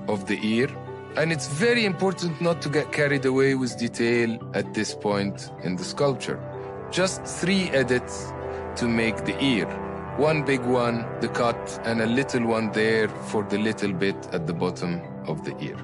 of the ear. And it's very important not to get carried away with detail at this point in the sculpture. Just 3 edits to make the ear. One big one, the cut, and a little one there for the little bit at the bottom of the ear.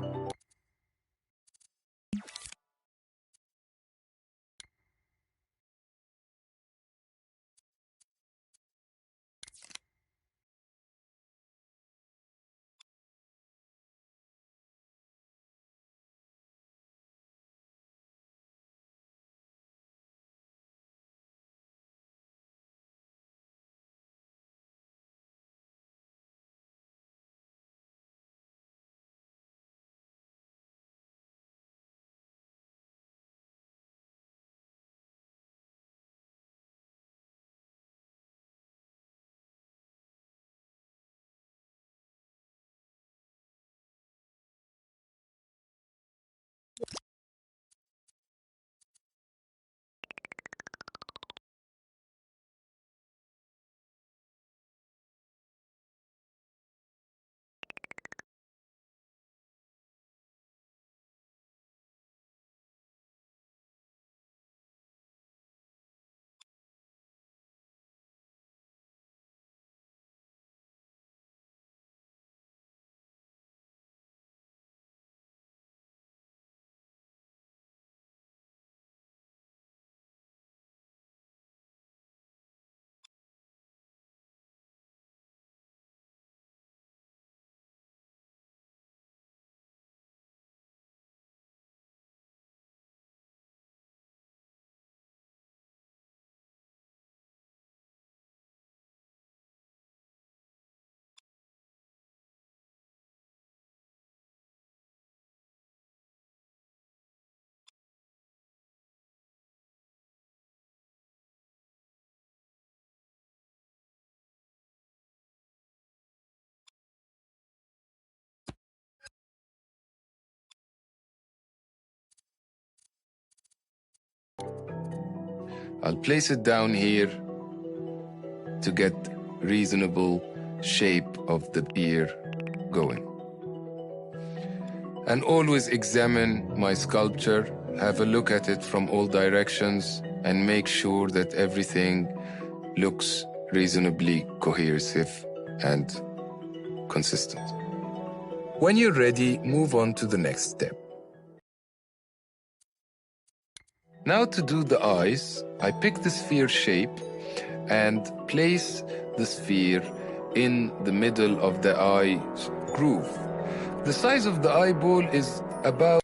I'll place it down here to get reasonable shape of the ear going. And always examine my sculpture, have a look at it from all directions, and make sure that everything looks reasonably cohesive and consistent. When you're ready, move on to the next step. Now to do the eyes, I pick the sphere shape and place the sphere in the middle of the eye groove. The size of the eyeball is about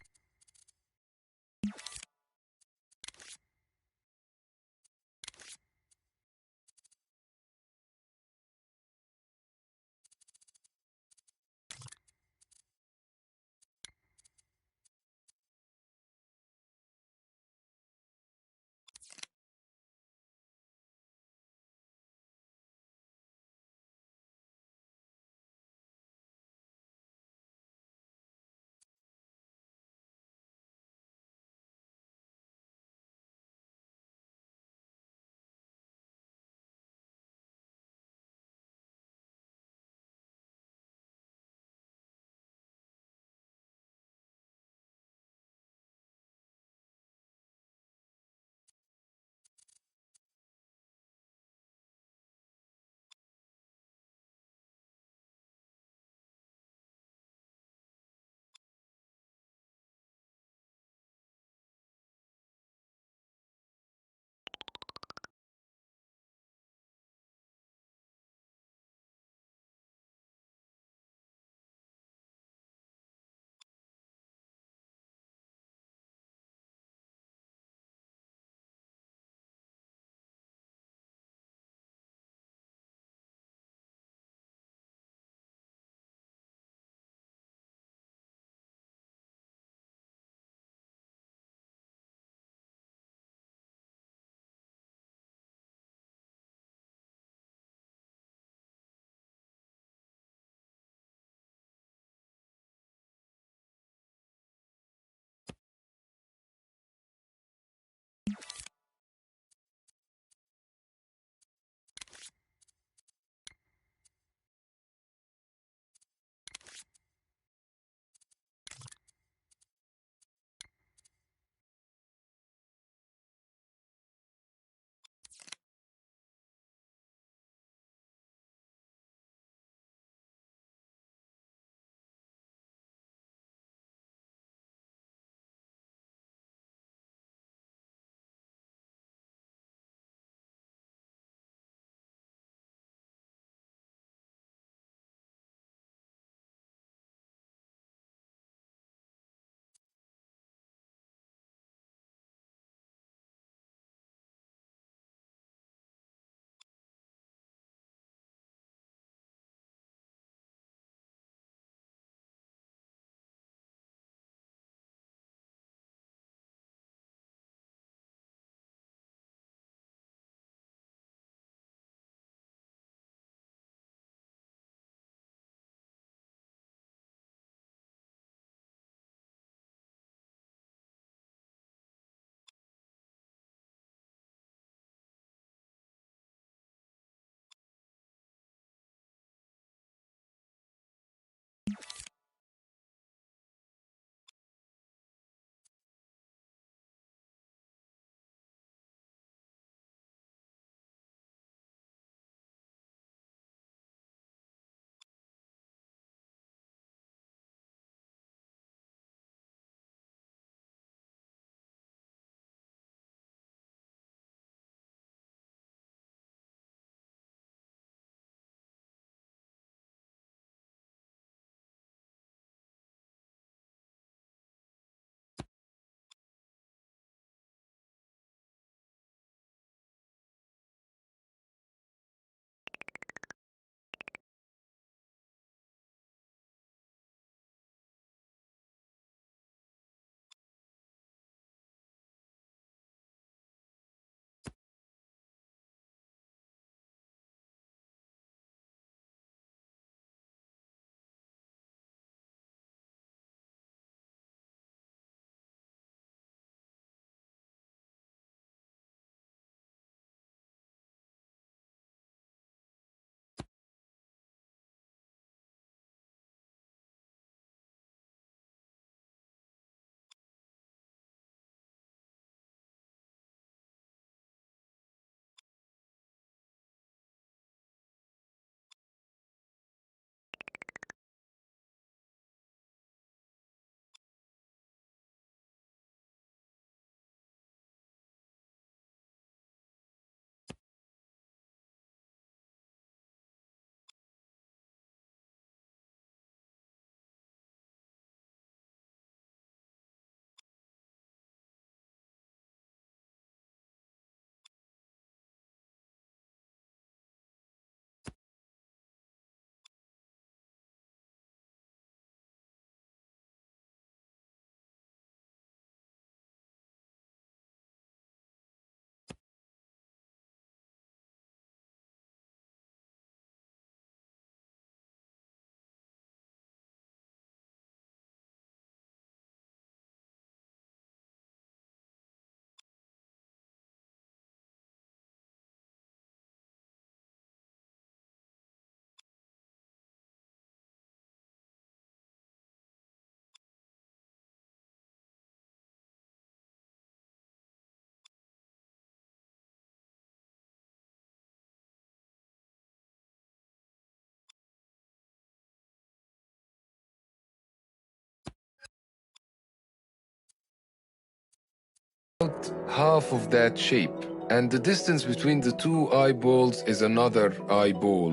about half of that shape. And the distance between the two eyeballs is another eyeball.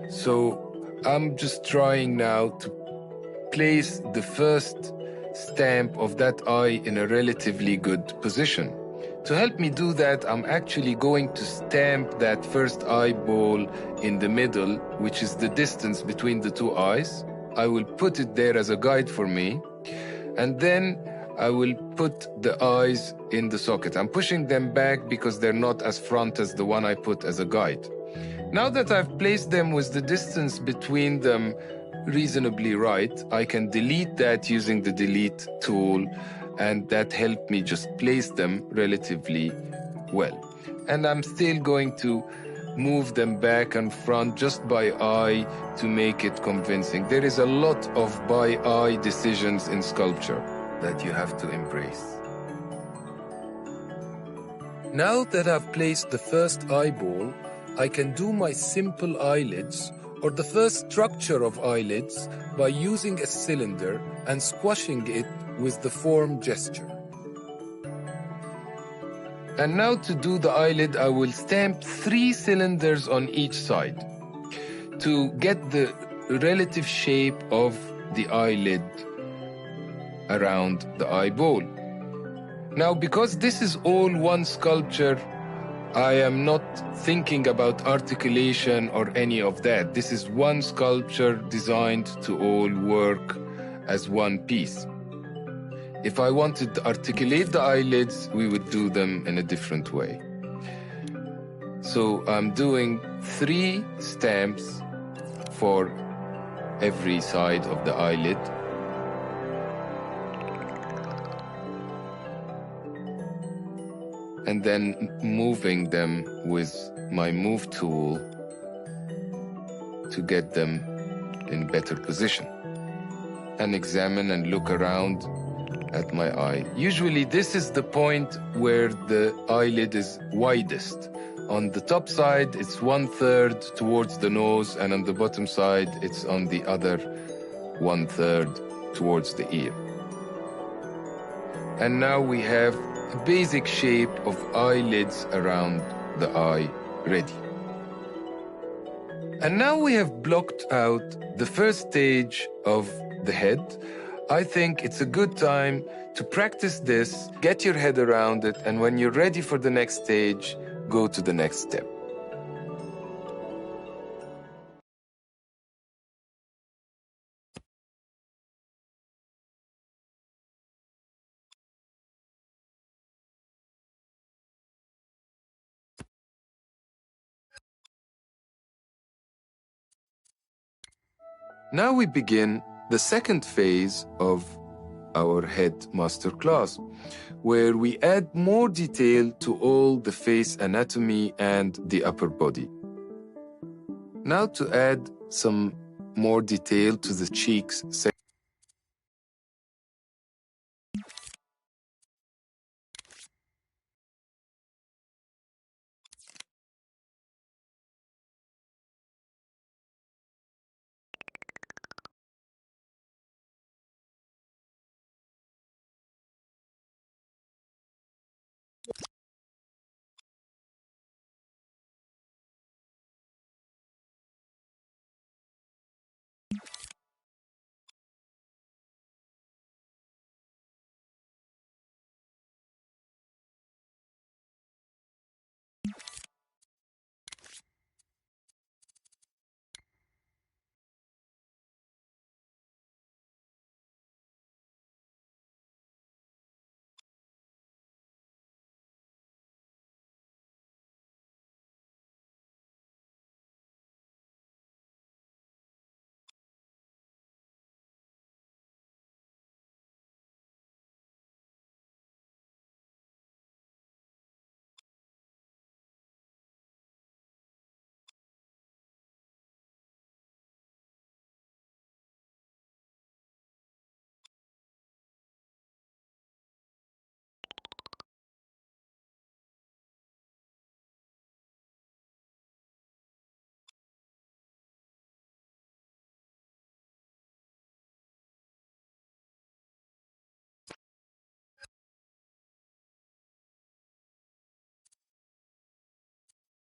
So I'm just trying now to place the first stamp of that eye in a relatively good position. To help me do that, I'm actually going to stamp that first eyeball in the middle, which is the distance between the two eyes. I will put it there as a guide for me. And then I will put the eyes in the socket. I'm pushing them back because they're not as front as the one I put as a guide. Now that I've placed them with the distance between them reasonably right, I can delete that using the delete tool, and that helped me just place them relatively well. And I'm still going to move them back and front just by eye to make it convincing. There is a lot of by eye decisions in sculpture that you have to embrace. Now that I've placed the first eyeball, I can do my simple eyelids, or the first structure of eyelids, by using a cylinder and squashing it with the form gesture. And now to do the eyelid, I will stamp 3 cylinders on each side to get the relative shape of the eyelid around the eyeball. Now, because this is all one sculpture, I am not thinking about articulation or any of that. This is one sculpture designed to all work as one piece. If I wanted to articulate the eyelids, we would do them in a different way. So I'm doing 3 stamps for every side of the eyelid. And then moving them with my move tool to get them in better position. And examine and look around at my eye. Usually this is the point where the eyelid is widest. On the top side, it's 1/3 towards the nose, and on the bottom side, it's on the other 1/3 towards the ear. And now we have a basic shape of eyelids around the eye ready. And now we have blocked out the first stage of the head. I think it's a good time to practice this, get your head around it, and when you're ready for the next stage, go to the next step. Now we begin the second phase of our head masterclass, where we add more detail to all the face anatomy and the upper body. Now to add some more detail to the cheeks section.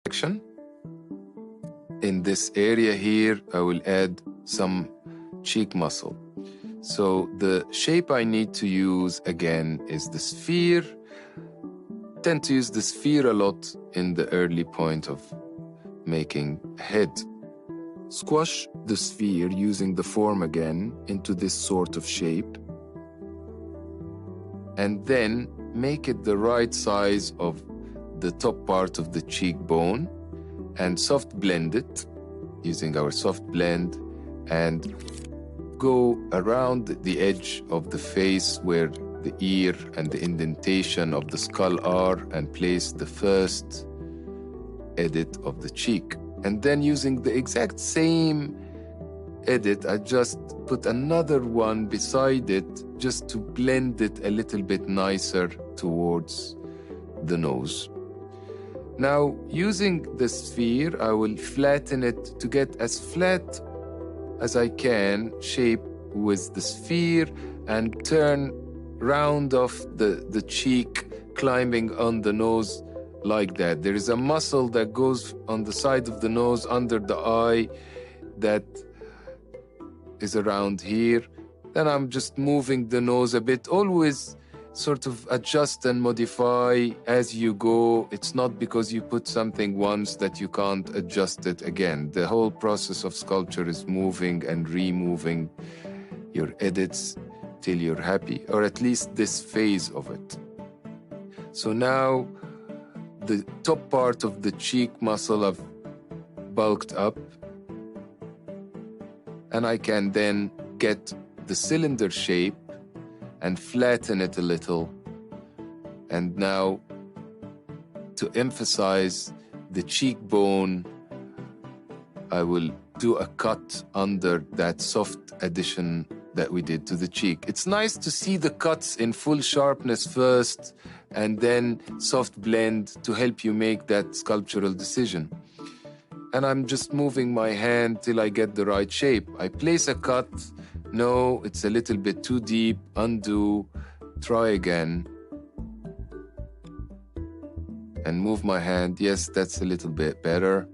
section. In this area here, I will add some cheek muscle. So the shape I need to use again is the sphere. I tend to use the sphere a lot in the early point of making a head. Squash the sphere using the form again into this sort of shape. And then make it the right size of the top part of the cheekbone and soft blend it using our soft blend and go around the edge of the face where the ear and the indentation of the skull are and place the first edit of the cheek. And then using the exact same edit, I just put another one beside it just to blend it a little bit nicer towards the nose. Now, using the sphere, I will flatten it to get as flat as I can shape with the sphere and turn round off the cheek, climbing on the nose like that. There is a muscle that goes on the side of the nose under the eye that is around here. Then I'm just moving the nose a bit, always sort of adjust and modify as you go. It's not because you put something once that you can't adjust it again. The whole process of sculpture is moving and removing your edits till you're happy, or at least this phase of it. So now the top part of the cheek muscle I've bulked up, and I can then get the cylinder shape and flatten it a little. And now, to emphasize the cheekbone, I will do a cut under that soft addition that we did to the cheek. It's nice to see the cuts in full sharpness first and then soft blend to help you make that sculptural decision. And I'm just moving my hand till I get the right shape. I place a cut. No, it's a little bit too deep. Undo. Try again. And move my hand. Yes, that's a little bit better.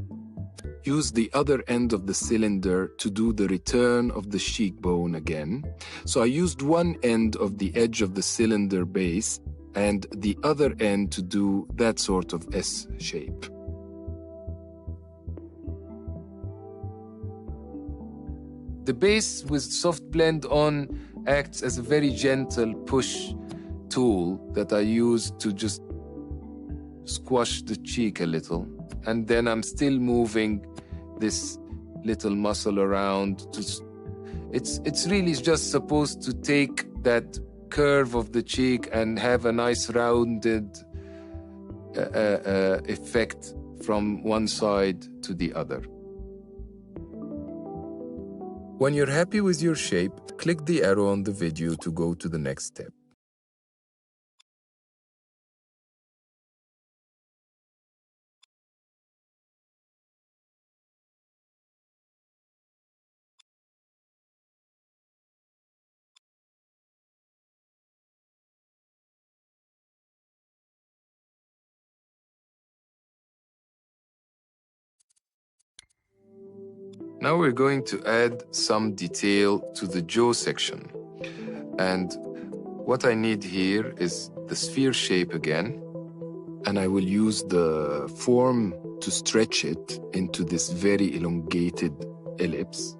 Use the other end of the cylinder to do the return of the cheekbone again. So I used one end of the edge of the cylinder base and the other end to do that sort of S shape. The base with soft blend on acts as a very gentle push tool that I use to just squash the cheek a little. And then I'm still moving this little muscle around. It's really just supposed to take that curve of the cheek and have a nice rounded effect from one side to the other. When you're happy with your shape, click the arrow on the video to go to the next step. Now we're going to add some detail to the jaw section. And what I need here is the sphere shape again. And I will use the form to stretch it into this very elongated ellipse.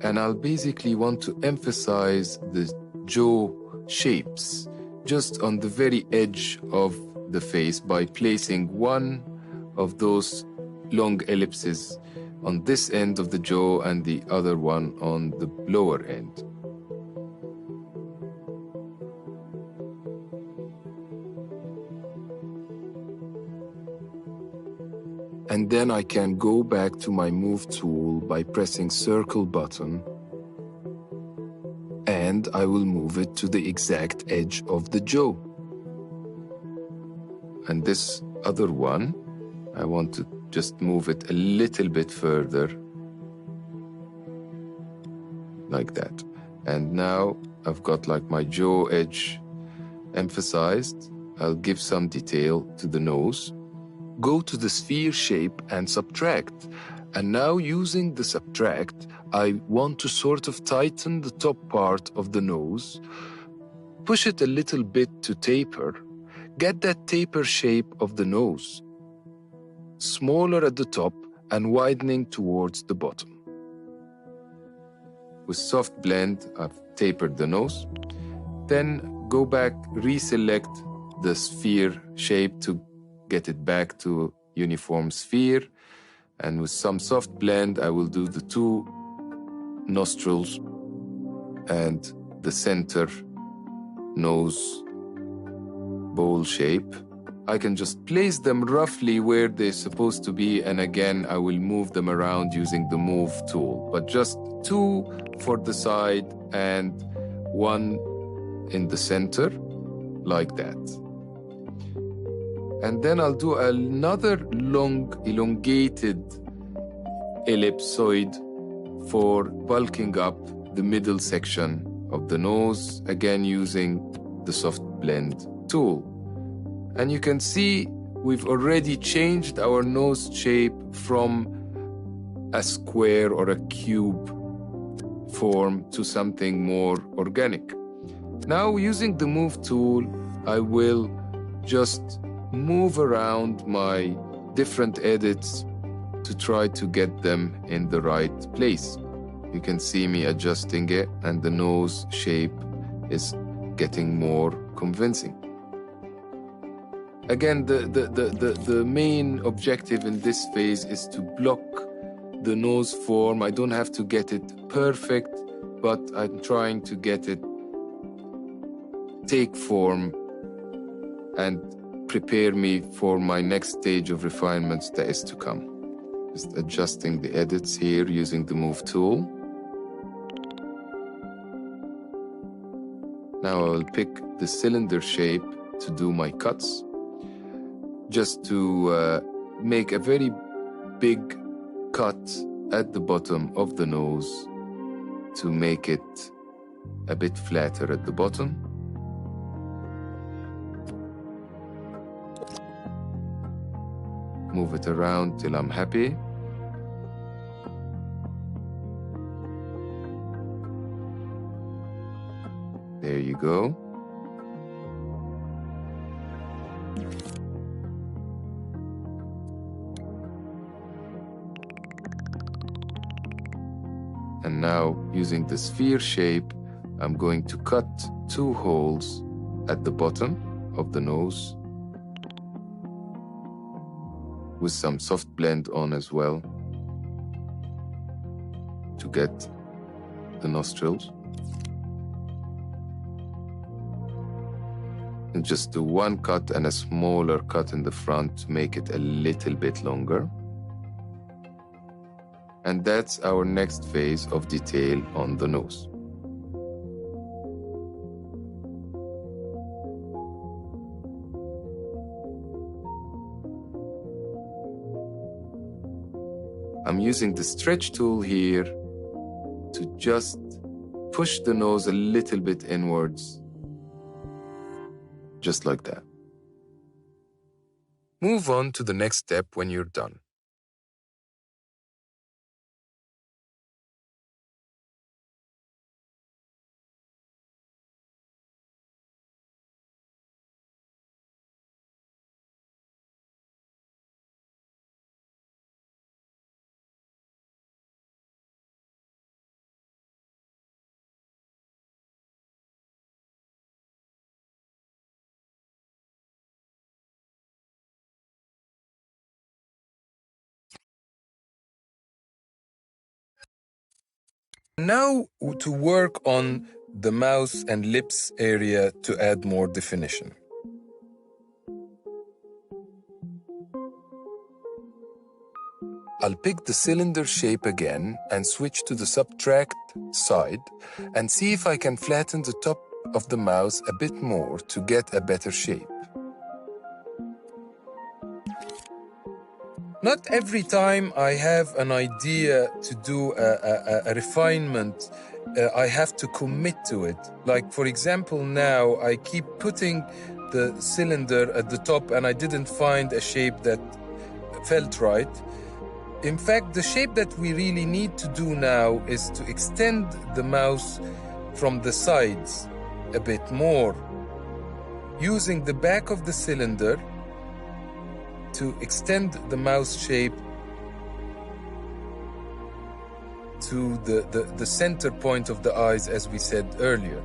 And I'll basically want to emphasize the jaw shapes just on the very edge of the face by placing one of those long ellipses on this end of the jaw and the other one on the lower end. And then I can go back to my Move tool by pressing Circle button, and I will move it to the exact edge of the jaw. And this other one, I want to just move it a little bit further, like that. And now I've got like my jaw edge emphasized, I'll give some detail to the nose. Go to the sphere shape and subtract. And now using the subtract, I want to sort of tighten the top part of the nose, push it a little bit to taper, get that taper shape of the nose, smaller at the top and widening towards the bottom. With soft blend, I've tapered the nose. Then go back, reselect the sphere shape to get it back to uniform sphere. And with some soft blend, I will do the two nostrils and the center nose bowl shape. I can just place them roughly where they're supposed to be, and again, I will move them around using the move tool, but just two for the side and one in the center, like that. And then I'll do another long, elongated ellipsoid for bulking up the middle section of the nose, again using the soft blend tool. And you can see we've already changed our nose shape from a square or a cube form to something more organic. Now, using the move tool, I will just move around my different edits to try to get them in the right place. You can see me adjusting it, and the nose shape is getting more convincing. Again, the main objective in this phase is to block the nose form. I don't have to get it perfect, but I'm trying to get it take form and prepare me for my next stage of refinements that is to come. Just adjusting the edits here using the move tool. Now I will pick the cylinder shape to do my cuts, just to make a very big cut at the bottom of the nose to make it a bit flatter at the bottom. Move it around till I'm happy. There you go. And now, using the sphere shape, I'm going to cut two holes at the bottom of the nose with some soft blend on as well to get the nostrils. And just do one cut and a smaller cut in the front to make it a little bit longer. And that's our next phase of detail on the nose. I'm using the stretch tool here to just push the nose a little bit inwards, just like that. Move on to the next step when you're done. Now to work on the mouth and lips area to add more definition. I'll pick the cylinder shape again and switch to the subtract side and see if I can flatten the top of the mouth a bit more to get a better shape. Not every time I have an idea to do a refinement, I have to commit to it. Like, for example, now I keep putting the cylinder at the top and I didn't find a shape that felt right. In fact, the shape that we really need to do now is to extend the mouse from the sides a bit more, using the back of the cylinder to extend the mouse shape to the center point of the eyes, as we said earlier.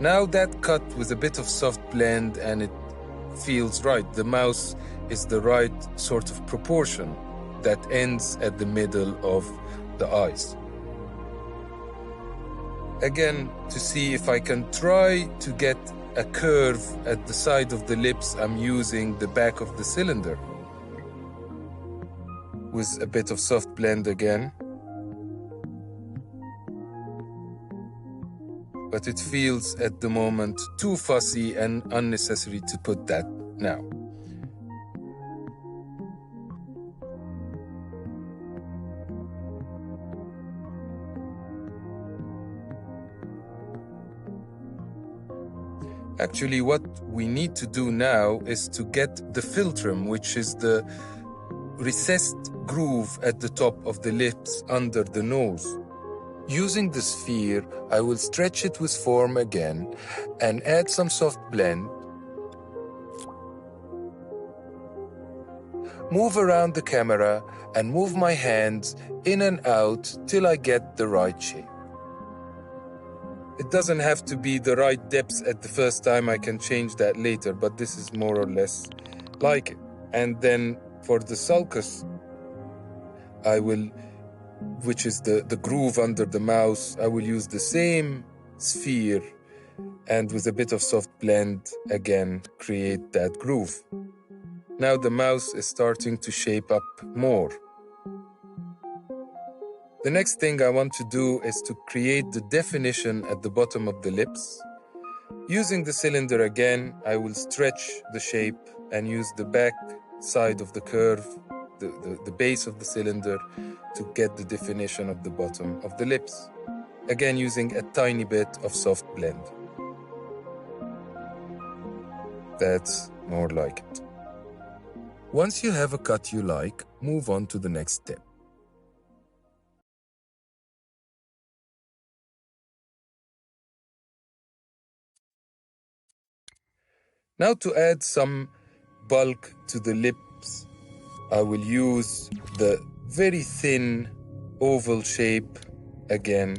Now that cut with a bit of soft blend and it feels right. The mouse is the right sort of proportion that ends at the middle of the eyes. Again, to see if I can try to get a curve at the side of the lips, I'm using the back of the cylinder with a bit of soft blend again. But it feels at the moment too fussy and unnecessary to put that now. Actually, what we need to do now is to get the philtrum, which is the recessed groove at the top of the lips under the nose. Using the sphere, I will stretch it with form again and add some soft blend. Move around the camera and move my hands in and out till I get the right shape. It doesn't have to be the right depth at the first time, I can change that later, but this is more or less like it. And then for the sulcus, I will, which is the groove under the mouse, I will use the same sphere and with a bit of soft blend again create that groove. Now the mouse is starting to shape up more. The next thing I want to do is to create the definition at the bottom of the lips. Using the cylinder again, I will stretch the shape and use the back side of the curve, the base of the cylinder, to get the definition of the bottom of the lips. Again, using a tiny bit of soft blend. That's more like it. Once you have a cut you like, move on to the next step. Now to add some bulk to the lips, I will use the very thin oval shape again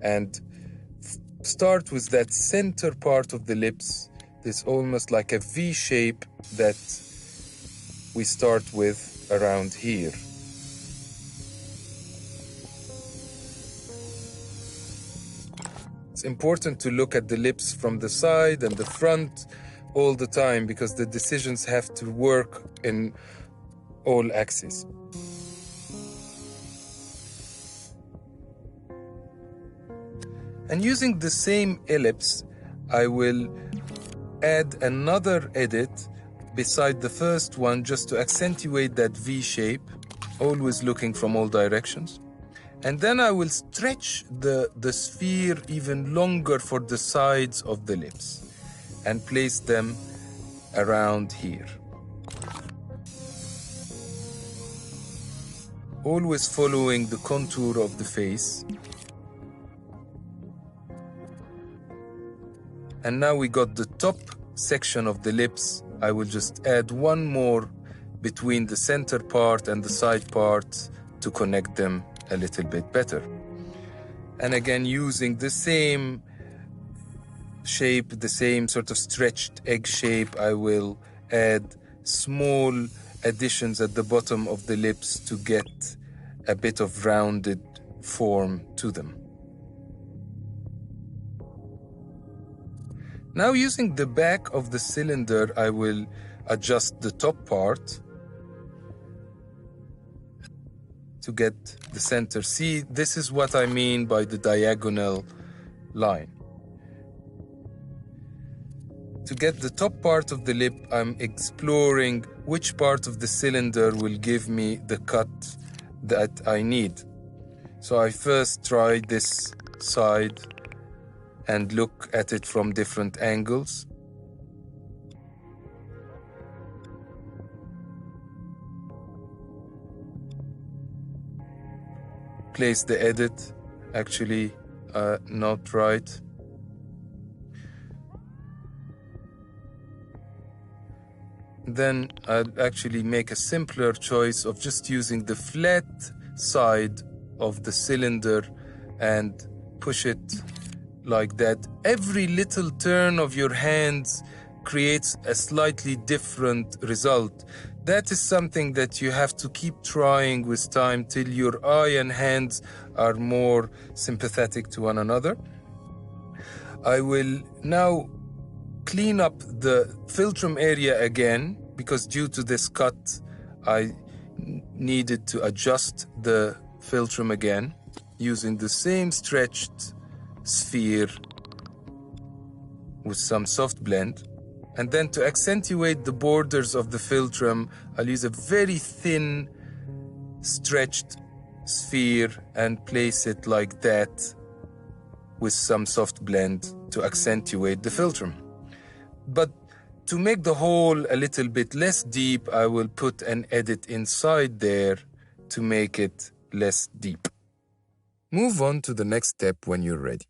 and start with that center part of the lips, this almost like a V shape that we start with around here. It's important to look at the lips from the side and the front all the time because the decisions have to work in all axes. And using the same ellipse, I will add another edit beside the first one just to accentuate that V shape, always looking from all directions. And then I will stretch the sphere even longer for the sides of the lips and place them around here. Always following the contour of the face. And now we got the top section of the lips. I will just add one more between the center part and the side part to connect them a little bit better. And again, using the same shape, the same sort of stretched egg shape, I will add small additions at the bottom of the lips to get a bit of rounded form to them. Now using the back of the cylinder, I will adjust the top part to get the center. See, this is what I mean by the diagonal line. To get the top part of the lip, I'm exploring which part of the cylinder will give me the cut that I need. So I first try this side and look at it from different angles. place the edit. Actually, not right. Then I'd actually make a simpler choice of just using the flat side of the cylinder and push it like that. Every little turn of your hands creates a slightly different result. That is something that you have to keep trying with time till your eye and hands are more sympathetic to one another. I will now clean up the Philtrum area again, because due to this cut, I needed to adjust the Philtrum again using the same stretched sphere with some soft blend. And then to accentuate the borders of the Philtrum, I'll use a very thin stretched sphere and place it like that with some soft blend to accentuate the Philtrum. But to make the hole a little bit less deep, I will put an edit inside there to make it less deep. Move on to the next step when you're ready.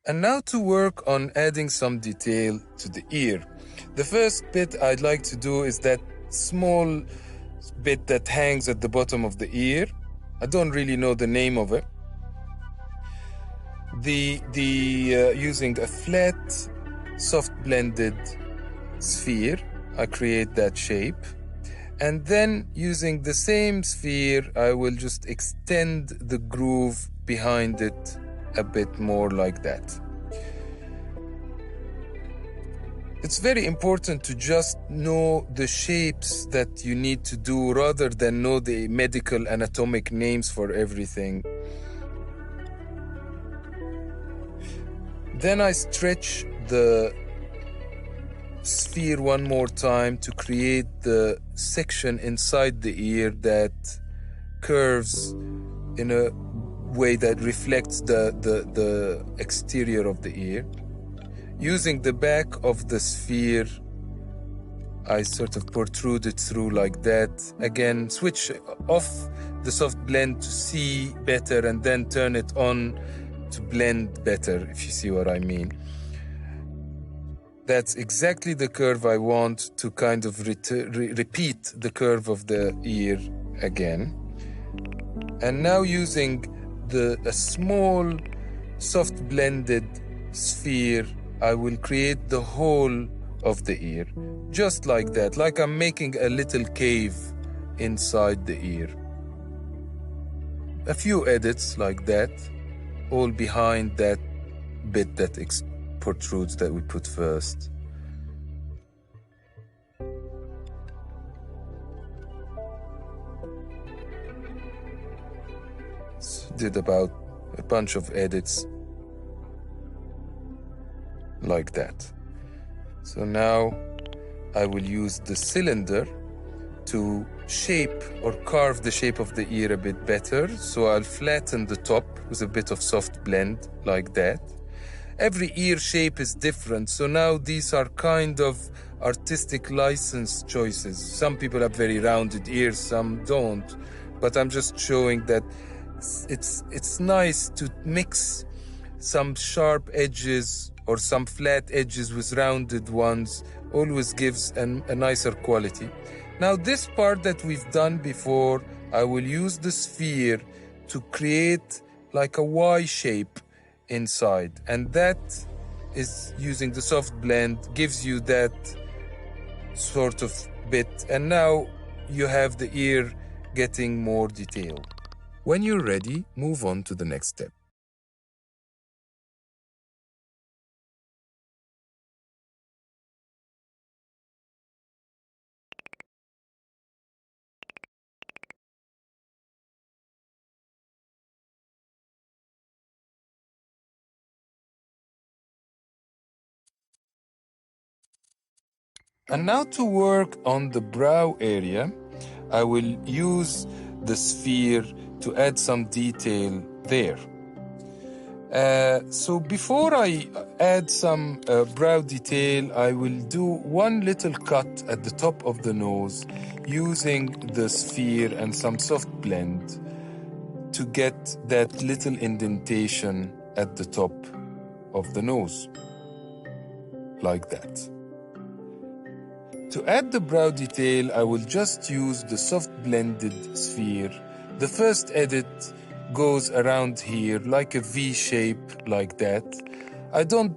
And now to work on adding some detail to the ear. The first bit I'd like to do is that small bit that hangs at the bottom of the ear. I don't really know the name of it. Using a flat, soft blended sphere, I create that shape. And then using the same sphere, I will just extend the groove behind it a bit more like that. It's very important to just know the shapes that you need to do rather than know the medical anatomic names for everything. Then I stretch the sphere one more time to create the section inside the ear that curves in a way that reflects the exterior of the ear. Using the back of the sphere, I sort of protrude it through like that. Again, switch off the soft blend to see better and then turn it on to blend better, if you see what I mean. That's exactly the curve I want to kind of repeat the curve of the ear again. And now using a small soft blended sphere, I will create the whole of the ear, just like that, like I'm making a little cave inside the ear. A few edits like that, all behind that bit that protrudes that we put first. So did about a bunch of edits like that. So now I will use the cylinder to shape or carve the shape of the ear a bit better. So I'll flatten the top with a bit of soft blend like that. Every ear shape is different, so now these are kind of artistic license choices. Some people have very rounded ears, some don't, but I'm just showing that it's nice to mix some sharp edges or some flat edges with rounded ones. Always gives a nicer quality. Now this part that we've done before, I will use the sphere to create like a Y shape inside, and that is using the soft blend, gives you that sort of bit, and now you have the ear getting more detail. When you're ready, move on to the next step. And now to work on the brow area, I will use the sphere to add some detail there. So before I add some brow detail, I will do one little cut at the top of the nose using the sphere and some soft blend to get that little indentation at the top of the nose, like that. To add the brow detail, I will just use the soft blended sphere. The first edit goes around here like a V shape, like that. I don't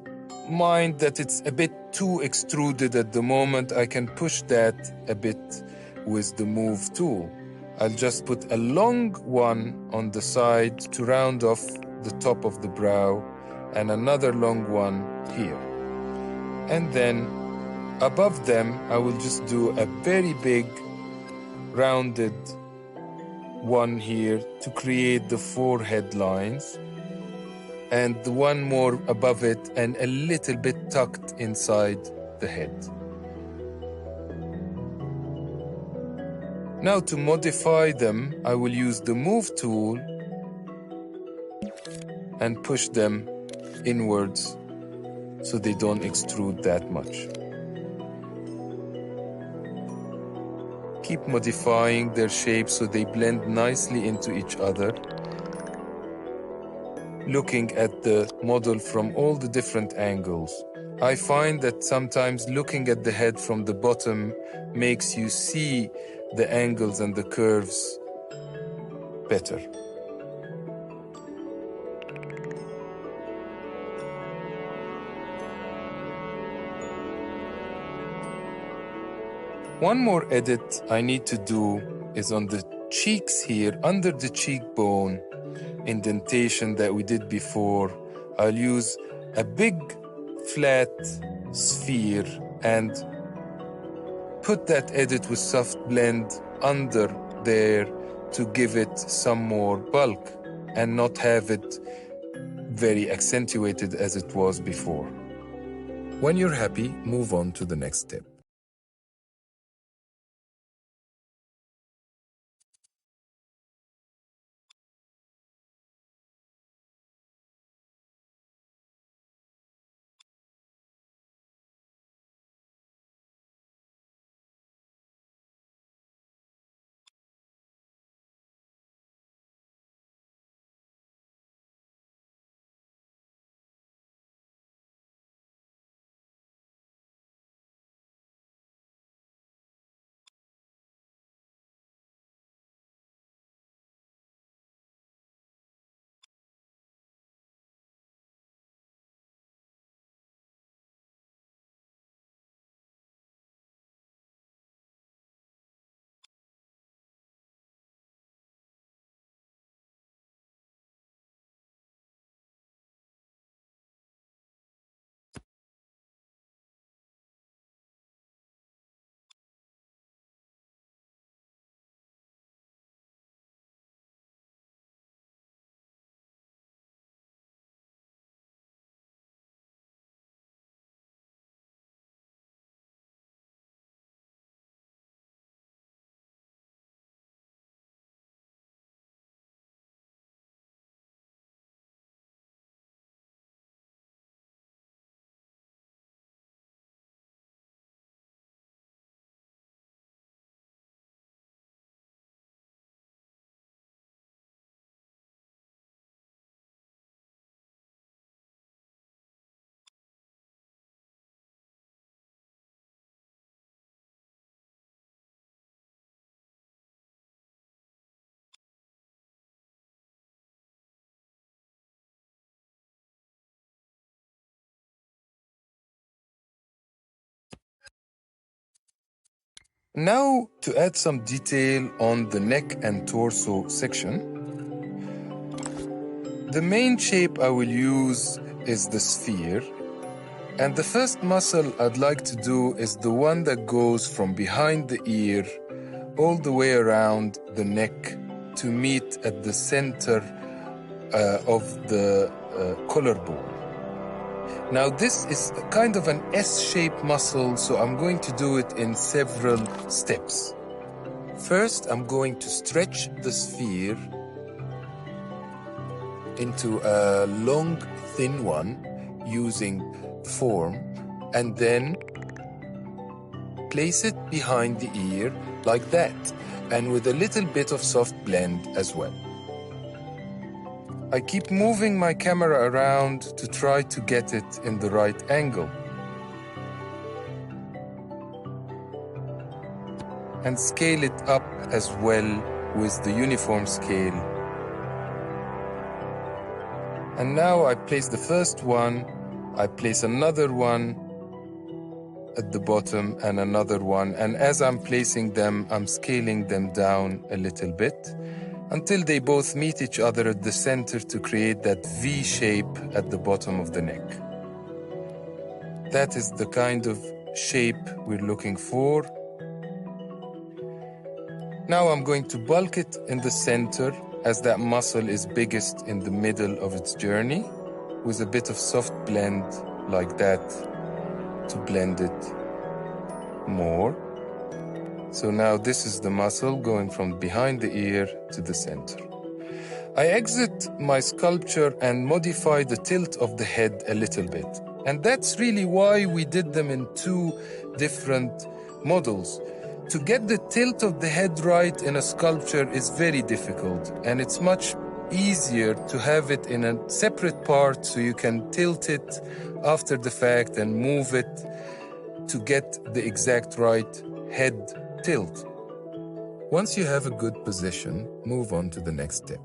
mind that it's a bit too extruded at the moment. I can push that a bit with the move tool. I'll just put a long one on the side to round off the top of the brow and another long one here. And then above them, I will just do a very big rounded one here to create the forehead lines, and the one more above it and a little bit tucked inside the head. Now to modify them, I will use the move tool and push them inwards so they don't extrude that much. Keep modifying their shape so they blend nicely into each other, looking at the model from all the different angles. I find that sometimes looking at the head from the bottom makes you see the angles and the curves better. One more edit I need to do is on the cheeks here, under the cheekbone indentation that we did before. I'll use a big flat sphere and put that edit with soft blend under there to give it some more bulk and not have it very accentuated as it was before. When you're happy, move on to the next step. Now to add some detail on the neck and torso section. The main shape I will use is the sphere, and the first muscle I'd like to do is the one that goes from behind the ear all the way around the neck to meet at the center of the collarbone. Now this is kind of an S-shaped muscle, so I'm going to do it in several steps. First, I'm going to stretch the sphere into a long, thin one using form, and then place it behind the ear like that, and with a little bit of soft blend as well. I keep moving my camera around to try to get it in the right angle. And scale it up as well with the uniform scale. And now I place the first one, I place another one at the bottom and another one, and as I'm placing them, I'm scaling them down a little bit until they both meet each other at the center to create that V shape at the bottom of the neck. That is the kind of shape we're looking for. Now I'm going to bulk it in the center, as that muscle is biggest in the middle of its journey, with a bit of soft blend like that to blend it more. So now this is the muscle going from behind the ear to the center. I exit my sculpture and modify the tilt of the head a little bit. And that's really why we did them in two different models. To get the tilt of the head right in a sculpture is very difficult, and it's much easier to have it in a separate part so you can tilt it after the fact and move it to get the exact right head tilt. Once you have a good position, move on to the next step.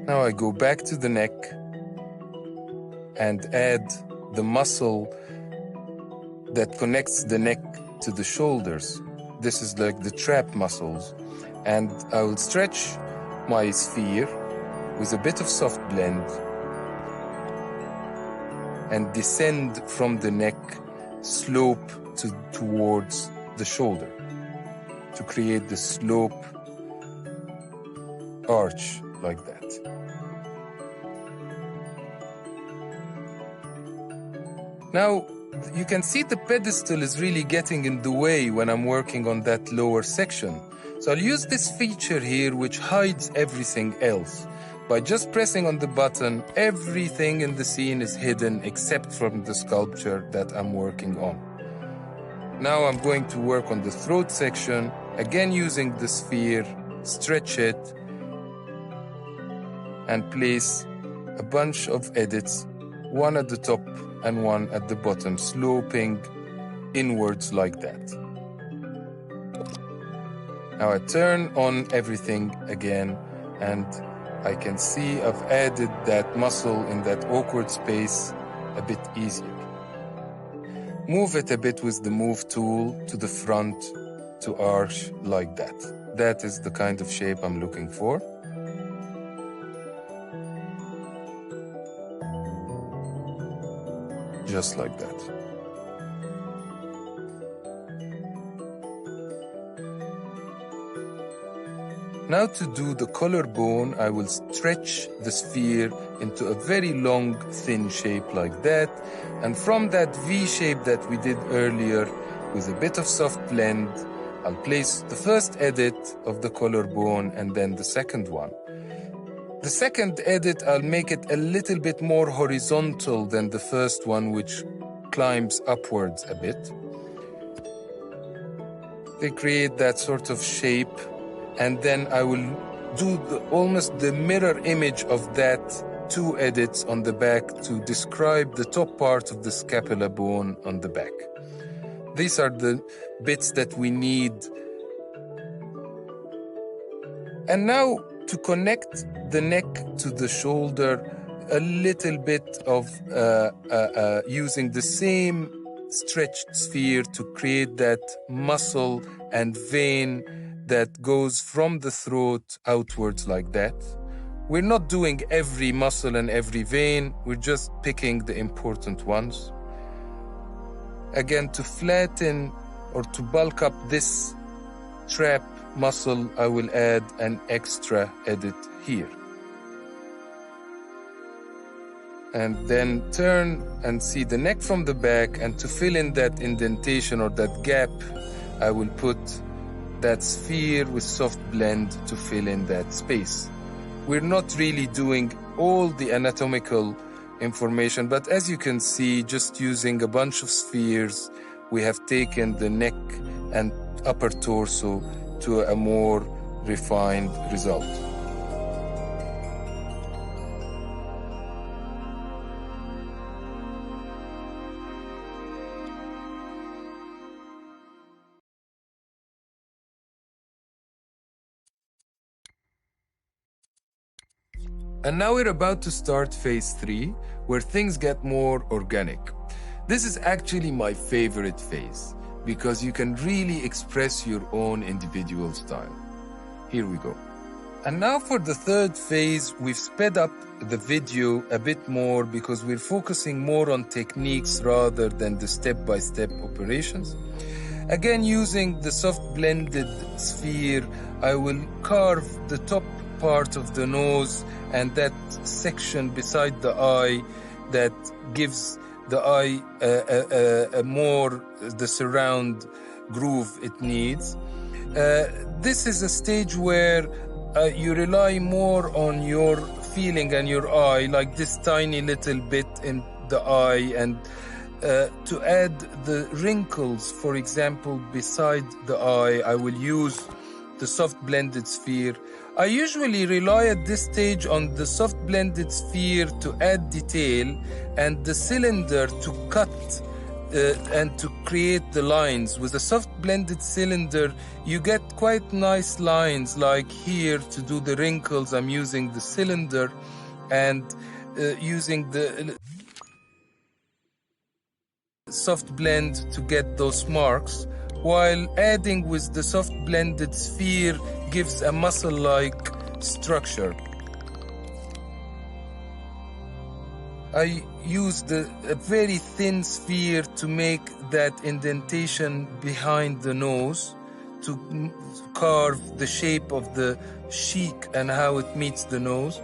Now I go back to the neck and add the muscle that connects the neck to the shoulders. This is like the trap muscles. And I will stretch my sphere with a bit of soft blend and descend from the neck, slope towards the shoulder to create the slope arch like that. Now, you can see the pedestal is really getting in the way when I'm working on that lower section. So I'll use this feature here which hides everything else. By just pressing on the button, everything in the scene is hidden except from the sculpture that I'm working on. Now I'm going to work on the throat section, again using the sphere, stretch it, and place a bunch of edits, one at the top and one at the bottom, sloping inwards like that. Now I turn on everything again, and I can see I've added that muscle in that awkward space a bit easier. Move it a bit with the move tool to the front to arch like that. That is the kind of shape I'm looking for. Just like that. Now to do the collarbone, I will stretch the sphere into a very long, thin shape like that. And from that V shape that we did earlier, with a bit of soft blend, I'll place the first edit of the collarbone and then the second one. The second edit, I'll make it a little bit more horizontal than the first one, which climbs upwards a bit. They create that sort of shape, and then I will do almost the mirror image of that two edits on the back to describe the top part of the scapula bone on the back. These are the bits that we need. And now, to connect the neck to the shoulder, a little bit of using the same stretched sphere to create that muscle and vein that goes from the throat outwards like that. We're not doing every muscle and every vein, we're just picking the important ones. Again, to flatten or to bulk up this trap muscle, I will add an extra edit here. And then turn and see the neck from the back, and to fill in that indentation or that gap, I will put that sphere with soft blend to fill in that space. We're not really doing all the anatomical information, but as you can see, just using a bunch of spheres, we have taken the neck and upper torso to a more refined result. And now we're about to start phase 3, where things get more organic. This is actually my favorite phase, because you can really express your own individual style. Here we go. And now for the third phase, we've sped up the video a bit more because we're focusing more on techniques rather than the step-by-step operations. Again, using the soft blended sphere, I will carve the top part of the nose and that section beside the eye that gives the eye a more the surround groove it needs. This is a stage where you rely more on your feeling and your eye, like this tiny little bit in the eye, and to add the wrinkles, for example, beside the eye, I will use the soft blended sphere. I usually rely at this stage on the soft blended sphere to add detail and the cylinder to cut and to create the lines. With a soft blended cylinder, you get quite nice lines, like here to do the wrinkles. I'm using the cylinder and using the soft blend to get those marks, while adding with the soft blended sphere gives a muscle-like structure. I used a very thin sphere to make that indentation behind the nose, to carve the shape of the cheek and how it meets the nose.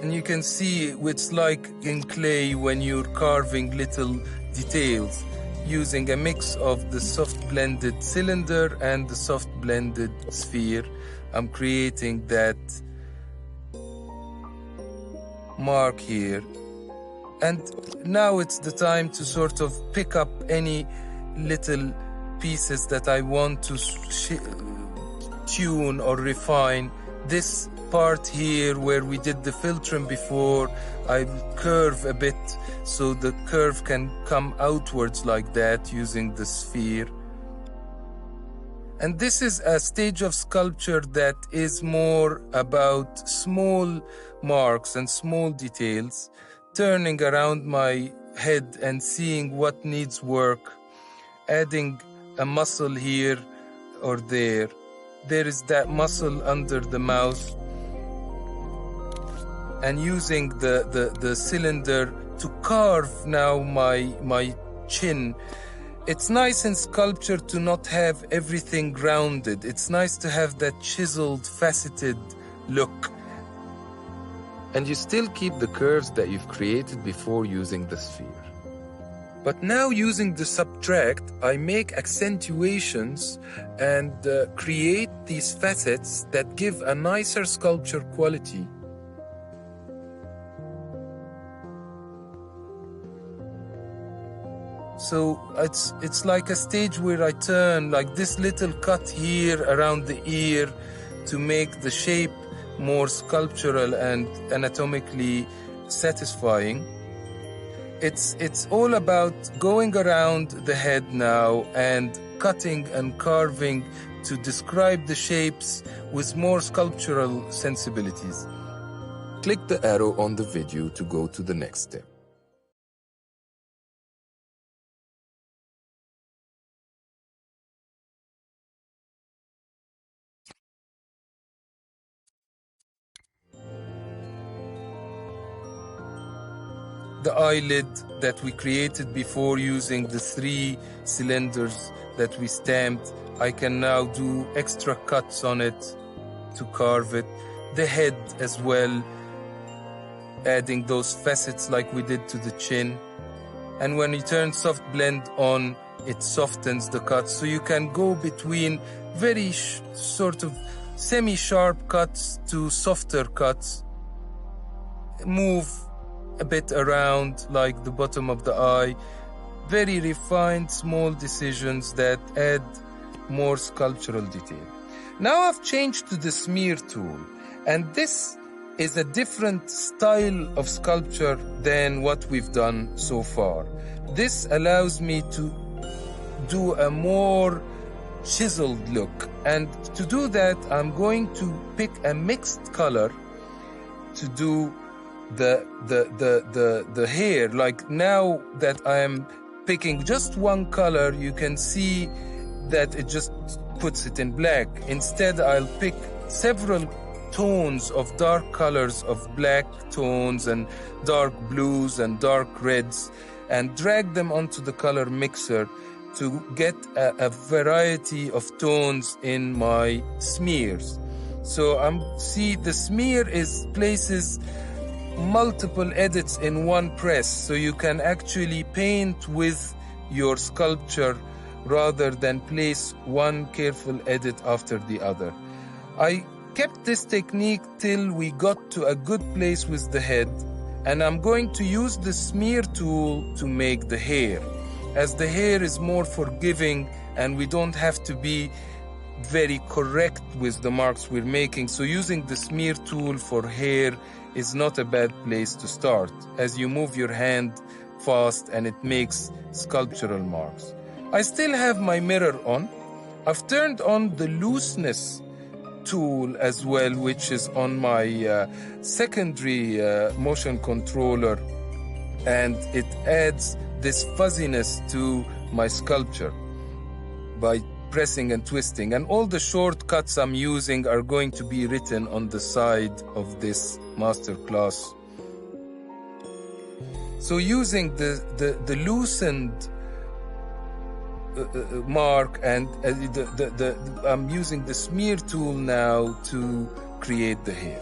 And you can see it's like in clay when you're carving little details, using a mix of the soft blended cylinder and the soft blended sphere. I'm creating that mark here. And now it's the time to sort of pick up any little pieces that I want to tune or refine. This part here where we did the Philtrum before, I curve a bit so the curve can come outwards like that using the sphere. And this is a stage of sculpture that is more about small marks and small details, turning around my head and seeing what needs work, adding a muscle here or there. There is that muscle under the mouth, and using the cylinder to carve now my chin. It's nice in sculpture to not have everything grounded. It's nice to have that chiseled, faceted look. And you still keep the curves that you've created before using the sphere. But now using the subtract, I make accentuations and create these facets that give a nicer sculpture quality. So it's like a stage where I turn, like this little cut here around the ear to make the shape more sculptural and anatomically satisfying. It's all about going around the head now and cutting and carving to describe the shapes with more sculptural sensibilities. Click the arrow on the video to go to the next step. The eyelid that we created before using the 3 cylinders that we stamped, I can now do extra cuts on it to carve it. The head as well, adding those facets like we did to the chin. And when you turn soft blend on, it softens the cuts, so you can go between very sort of semi-sharp cuts to softer cuts. Move a bit around like the bottom of the eye. Very refined small decisions that add more sculptural detail. Now I've changed to the smear tool, and this is a different style of sculpture than what we've done so far. This allows me to do a more chiseled look, and to do that I'm going to pick a mixed color to do the hair. Like now that I am picking just one color, you can see that it just puts it in black. Instead, I'll pick several tones of dark colors, of black tones and dark blues and dark reds, and drag them onto the color mixer to get a variety of tones in my smears. So see the smear places multiple edits in one press, so you can actually paint with your sculpture rather than place one careful edit after the other. I kept this technique till we got to a good place with the head, and I'm going to use the smear tool to make the hair, as the hair is more forgiving and we don't have to be very correct with the marks we're making. So using the smear tool for hair is not a bad place to start, as you move your hand fast and it makes sculptural marks. I still have my mirror on. I've turned on the looseness tool as well, which is on my secondary motion controller, and it adds this fuzziness to my sculpture by pressing and twisting. And all the shortcuts I'm using are going to be written on the side of this masterclass. So using the loosened mark, and I'm using the smear tool now to create the hair.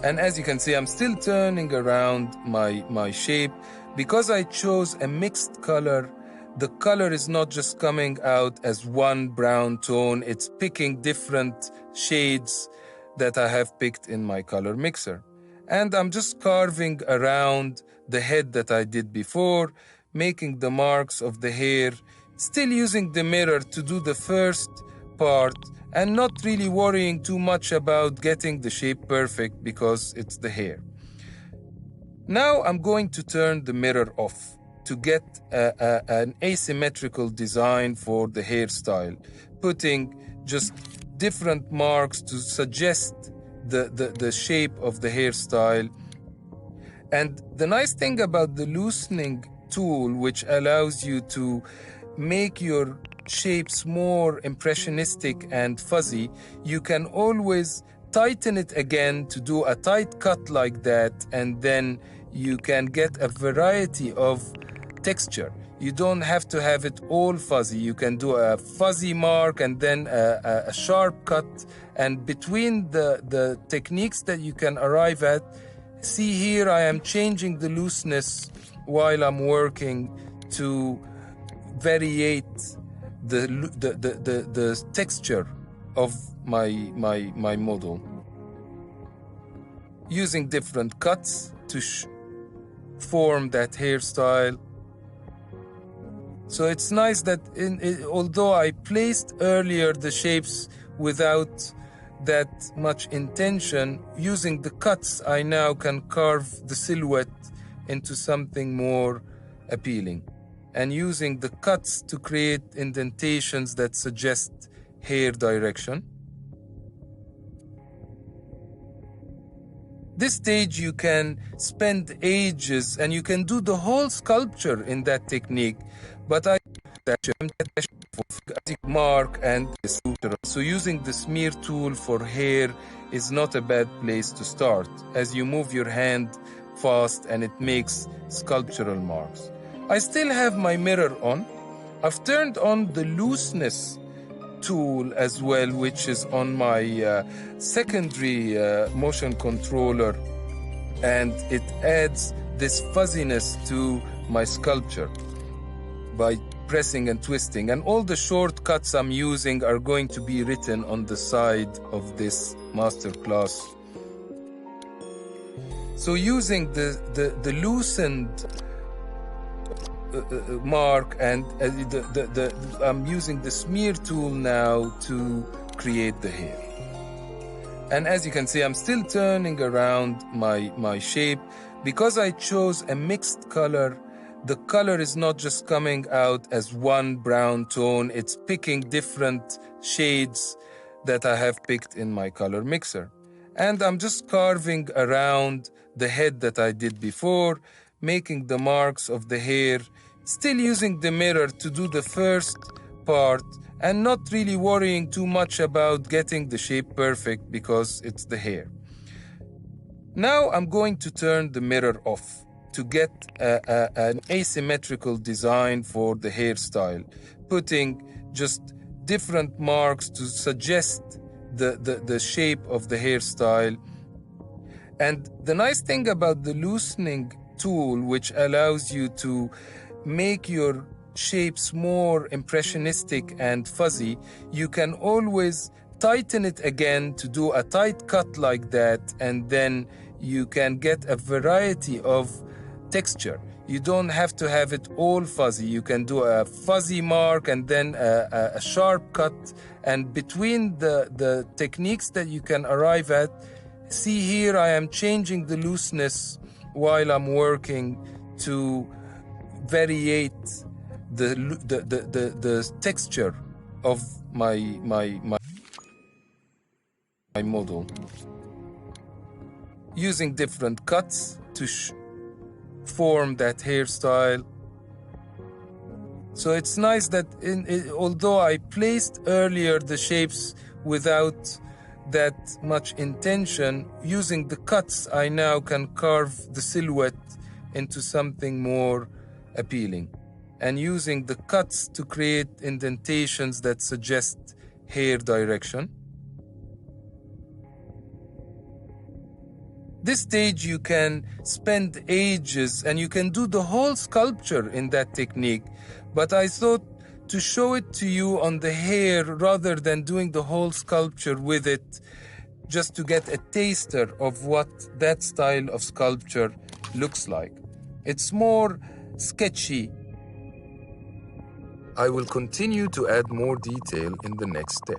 And as you can see, I'm still turning around my shape. Because I chose a mixed color, the color is not just coming out as one brown tone, it's picking different shades that I have picked in my color mixer. And I'm just carving around the head that I did before, making the marks of the hair, still using the mirror to do the first part and not really worrying too much about getting the shape perfect because it's the hair. Now I'm going to turn the mirror off to get an asymmetrical design for the hairstyle, putting just different marks to suggest the shape of the hairstyle. And the nice thing about the loosening tool, which allows you to make your shapes more impressionistic and fuzzy, you can always tighten it again to do a tight cut like that, and then you can get a variety of texture. You don't have to have it all fuzzy. You can do a fuzzy mark and then a sharp cut. And between the techniques that you can arrive at, see here I am changing the looseness while I'm working to variate the texture of my model, using different cuts to form that hairstyle. So it's nice that although I placed earlier the shapes without that much intention, using the cuts I now can carve the silhouette into something more appealing, and using the cuts to create indentations that suggest hair direction. This stage you can spend ages and you can do the whole sculpture in that technique, but I mark and so using the smear tool for hair is not a bad place to start, as you move your hand fast and it makes sculptural marks. I still have my mirror on. I've turned on the looseness tool as well, which is on my secondary motion controller, and it adds this fuzziness to my sculpture by pressing and twisting. And all the shortcuts I'm using are going to be written on the side of this masterclass. So using the loosened mark, and I'm using the smear tool now to create the hair. And as you can see, I'm still turning around my shape. Because I chose a mixed color, the color is not just coming out as one brown tone, it's picking different shades that I have picked in my color mixer. And I'm just carving around the head that I did before, making the marks of the hair, still using the mirror to do the first part and not really worrying too much about getting the shape perfect because it's the hair. Now I'm going to turn the mirror off to get an asymmetrical design for the hairstyle, putting just different marks to suggest the shape of the hairstyle. And the nice thing about the loosening tool, which allows you to make your shapes more impressionistic and fuzzy, you can always tighten it again to do a tight cut like that, and then you can get a variety of texture. You don't have to have it all fuzzy. You can do a fuzzy mark and then a sharp cut. And between the techniques that you can arrive at, see here I am changing the looseness while I'm working to variate the texture of my model, using different cuts to form that hairstyle. So it's nice that although I placed earlier the shapes without that much intention, using the cuts I now can carve the silhouette into something more appealing, and using the cuts to create indentations that suggest hair direction. This stage you can spend ages and you can do the whole sculpture in that technique, but I thought to show it to you on the hair rather than doing the whole sculpture with it, just to get a taster of what that style of sculpture looks like. It's more sketchy. I will continue to add more detail in the next step.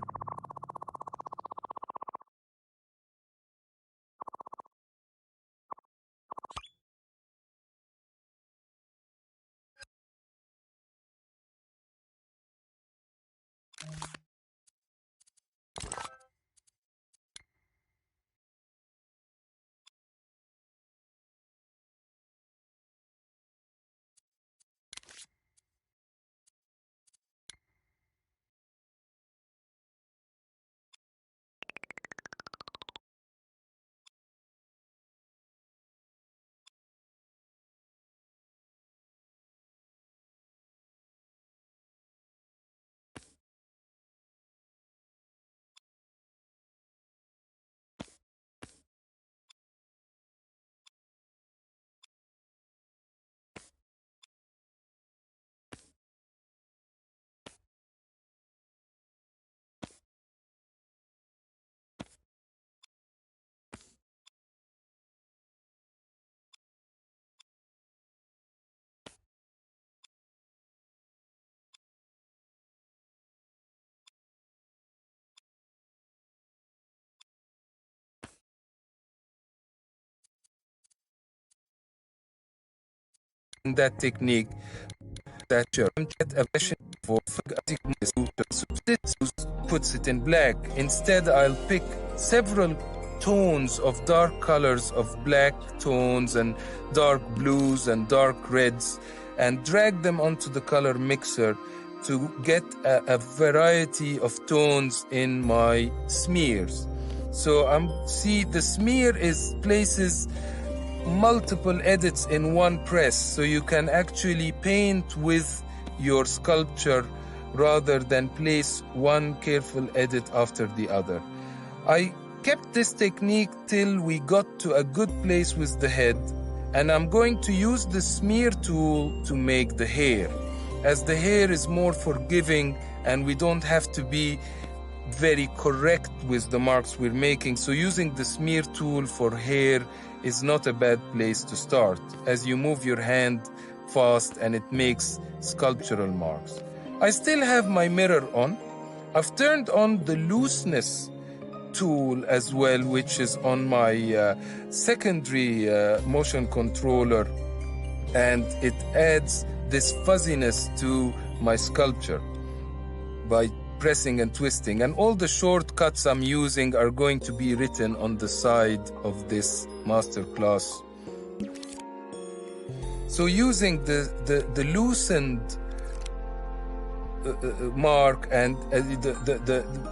In that technique, that a version for puts it in black. Instead, I'll pick several tones of dark colors of black tones and dark blues and dark reds and drag them onto the color mixer to get a variety of tones in my smears. So see, the smear places multiple edits in one press, so you can actually paint with your sculpture rather than place one careful edit after the other. I kept this technique till we got to a good place with the head, and I'm going to use the smear tool to make the hair, as the hair is more forgiving and we don't have to be very correct with the marks we're making. So using the smear tool for hair is not a bad place to start, as you move your hand fast and it makes sculptural marks. I still have my mirror on. I've turned on the looseness tool as well, which is on my secondary motion controller, and it adds this fuzziness to my sculpture by pressing and twisting, and all the shortcuts I'm using are going to be written on the side of this masterclass. So using the loosened mark, and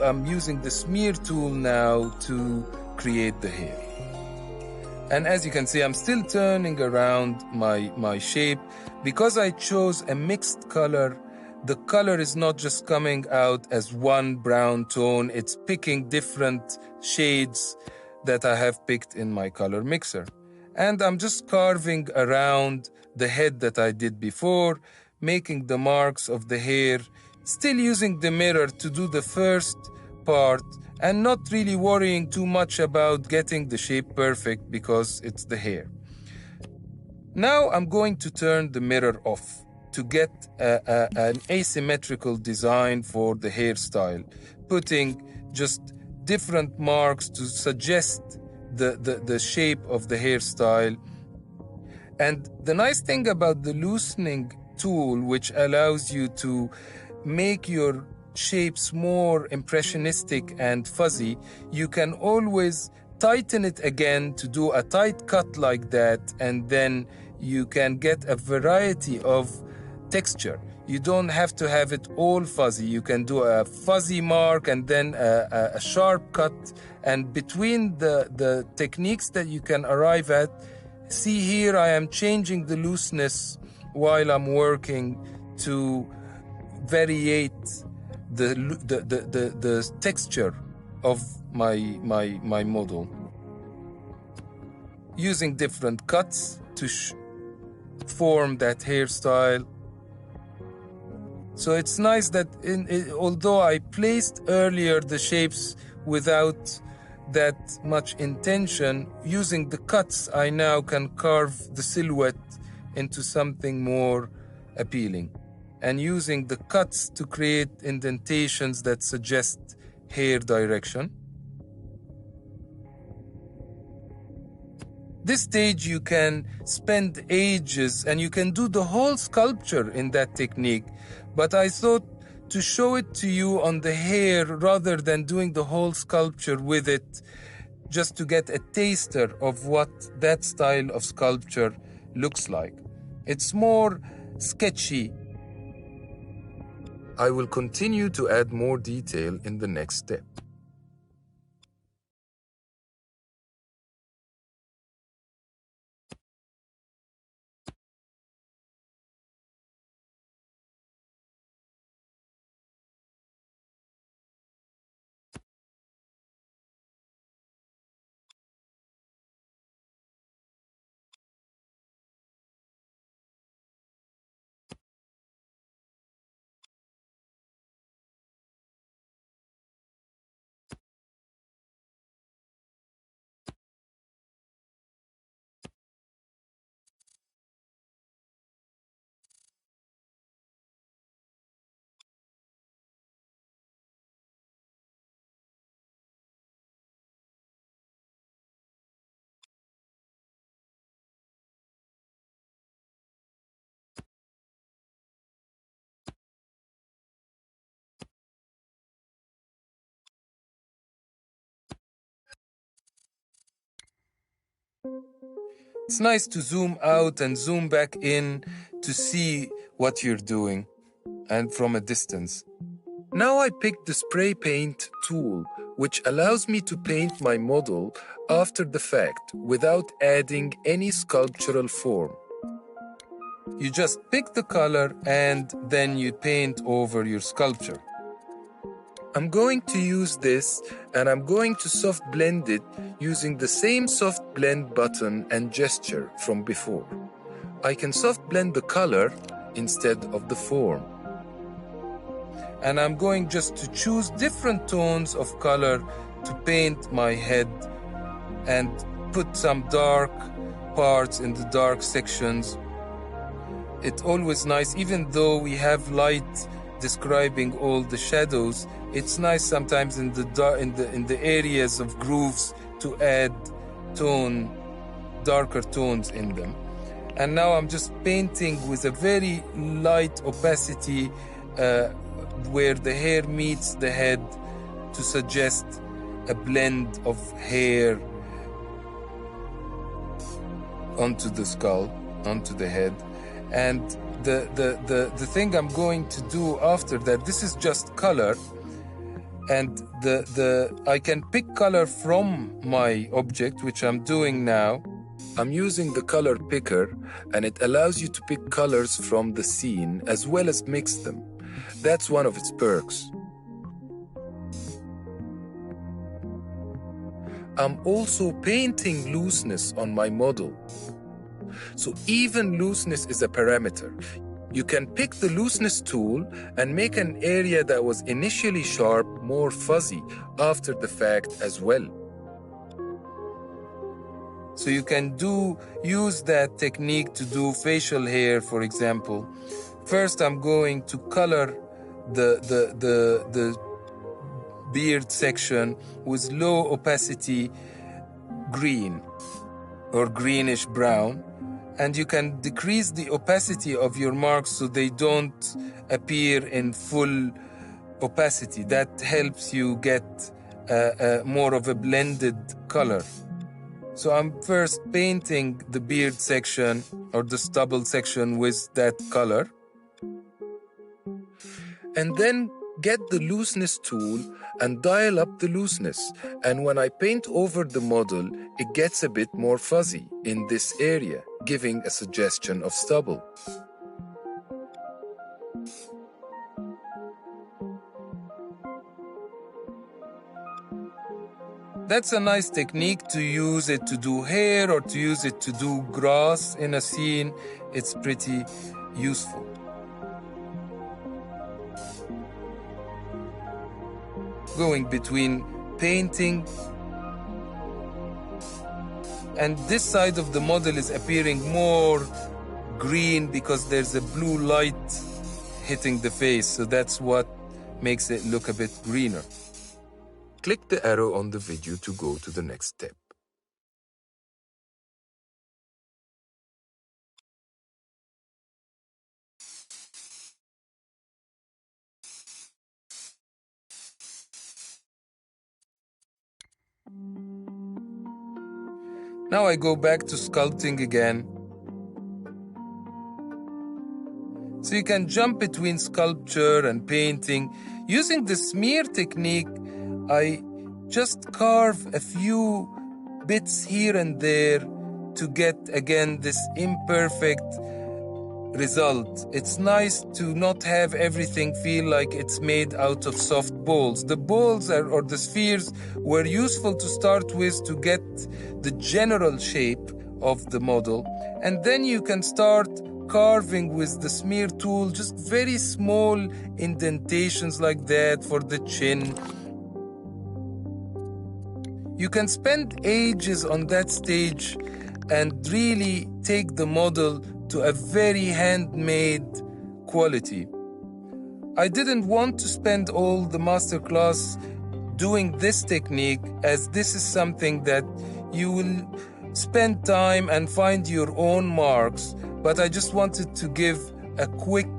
I'm using the smear tool now to create the hair. And as you can see, I'm still turning around my shape. Because I chose a mixed color, the color is not just coming out as one brown tone, it's picking different shades that I have picked in my color mixer. And I'm just carving around the head that I did before, making the marks of the hair, still using the mirror to do the first part, and not really worrying too much about getting the shape perfect because it's the hair. Now I'm going to turn the mirror off to get an asymmetrical design for the hairstyle, putting just different marks to suggest the shape of the hairstyle. And the nice thing about the loosening tool, which allows you to make your shapes more impressionistic and fuzzy, you can always tighten it again to do a tight cut like that, and then you can get a variety of texture. You don't have to have it all fuzzy. You can do a fuzzy mark and then a sharp cut. And between the techniques that you can arrive at, see here I am changing the looseness while I'm working to variate the texture of my model, using different cuts to form that hairstyle. So it's nice that although I placed earlier the shapes without that much intention, using the cuts I now can carve the silhouette into something more appealing, and using the cuts to create indentations that suggest hair direction. This stage you can spend ages and you can do the whole sculpture in that technique, but I thought to show it to you on the hair rather than doing the whole sculpture with it, just to get a taster of what that style of sculpture looks like. It's more sketchy. I will continue to add more detail in the next step. It's nice to zoom out and zoom back in to see what you're doing, and from a distance. Now I picked the spray paint tool, which allows me to paint my model after the fact without adding any sculptural form. You just pick the color and then you paint over your sculpture. I'm going to use this, and I'm going to soft blend it using the same soft blend button and gesture from before. I can soft blend the color instead of the form. And I'm going just to choose different tones of color to paint my head and put some dark parts in the dark sections. It's always nice, even though we have light describing all the shadows, it's nice sometimes in the areas of grooves to add darker tones in them. And now I'm just painting with a very light opacity where the hair meets the head to suggest a blend of hair onto the skull, onto the head. And the thing I'm going to do after that, this is just color, and I can pick color from my object, which I'm doing now. I'm using the color picker, and it allows you to pick colors from the scene as well as mix them. That's one of its perks. I'm also painting looseness on my model. So even looseness is a parameter. You can pick the looseness tool and make an area that was initially sharp more fuzzy after the fact as well. So you can use that technique to do facial hair, for example. First, I'm going to color the beard section with low opacity green or greenish brown, and you can decrease the opacity of your marks so they don't appear in full opacity. That helps you get more of a blended color. So I'm first painting the beard section or the stubble section with that color, and then get the looseness tool and dial up the looseness. And when I paint over the model, it gets a bit more fuzzy in this area, giving a suggestion of stubble. That's a nice technique to use it to do hair or to use it to do grass in a scene. It's pretty useful. Going between painting, and this side of the model is appearing more green because there's a blue light hitting the face, so that's what makes it look a bit greener. Click the arrow on the video to go to the next step. Now I go back to sculpting again. So you can jump between sculpture and painting. Using the smear technique, I just carve a few bits here and there to get, again, this imperfect result. It's nice to not have everything feel like it's made out of soft balls. The balls or the spheres were useful to start with to get the general shape of the model, and then you can start carving with the smear tool just very small indentations like that for the chin. You can spend ages on that stage and really take the model to a very handmade quality. I didn't want to spend all the masterclass doing this technique, as this is something that you will spend time and find your own marks, but I just wanted to give a quick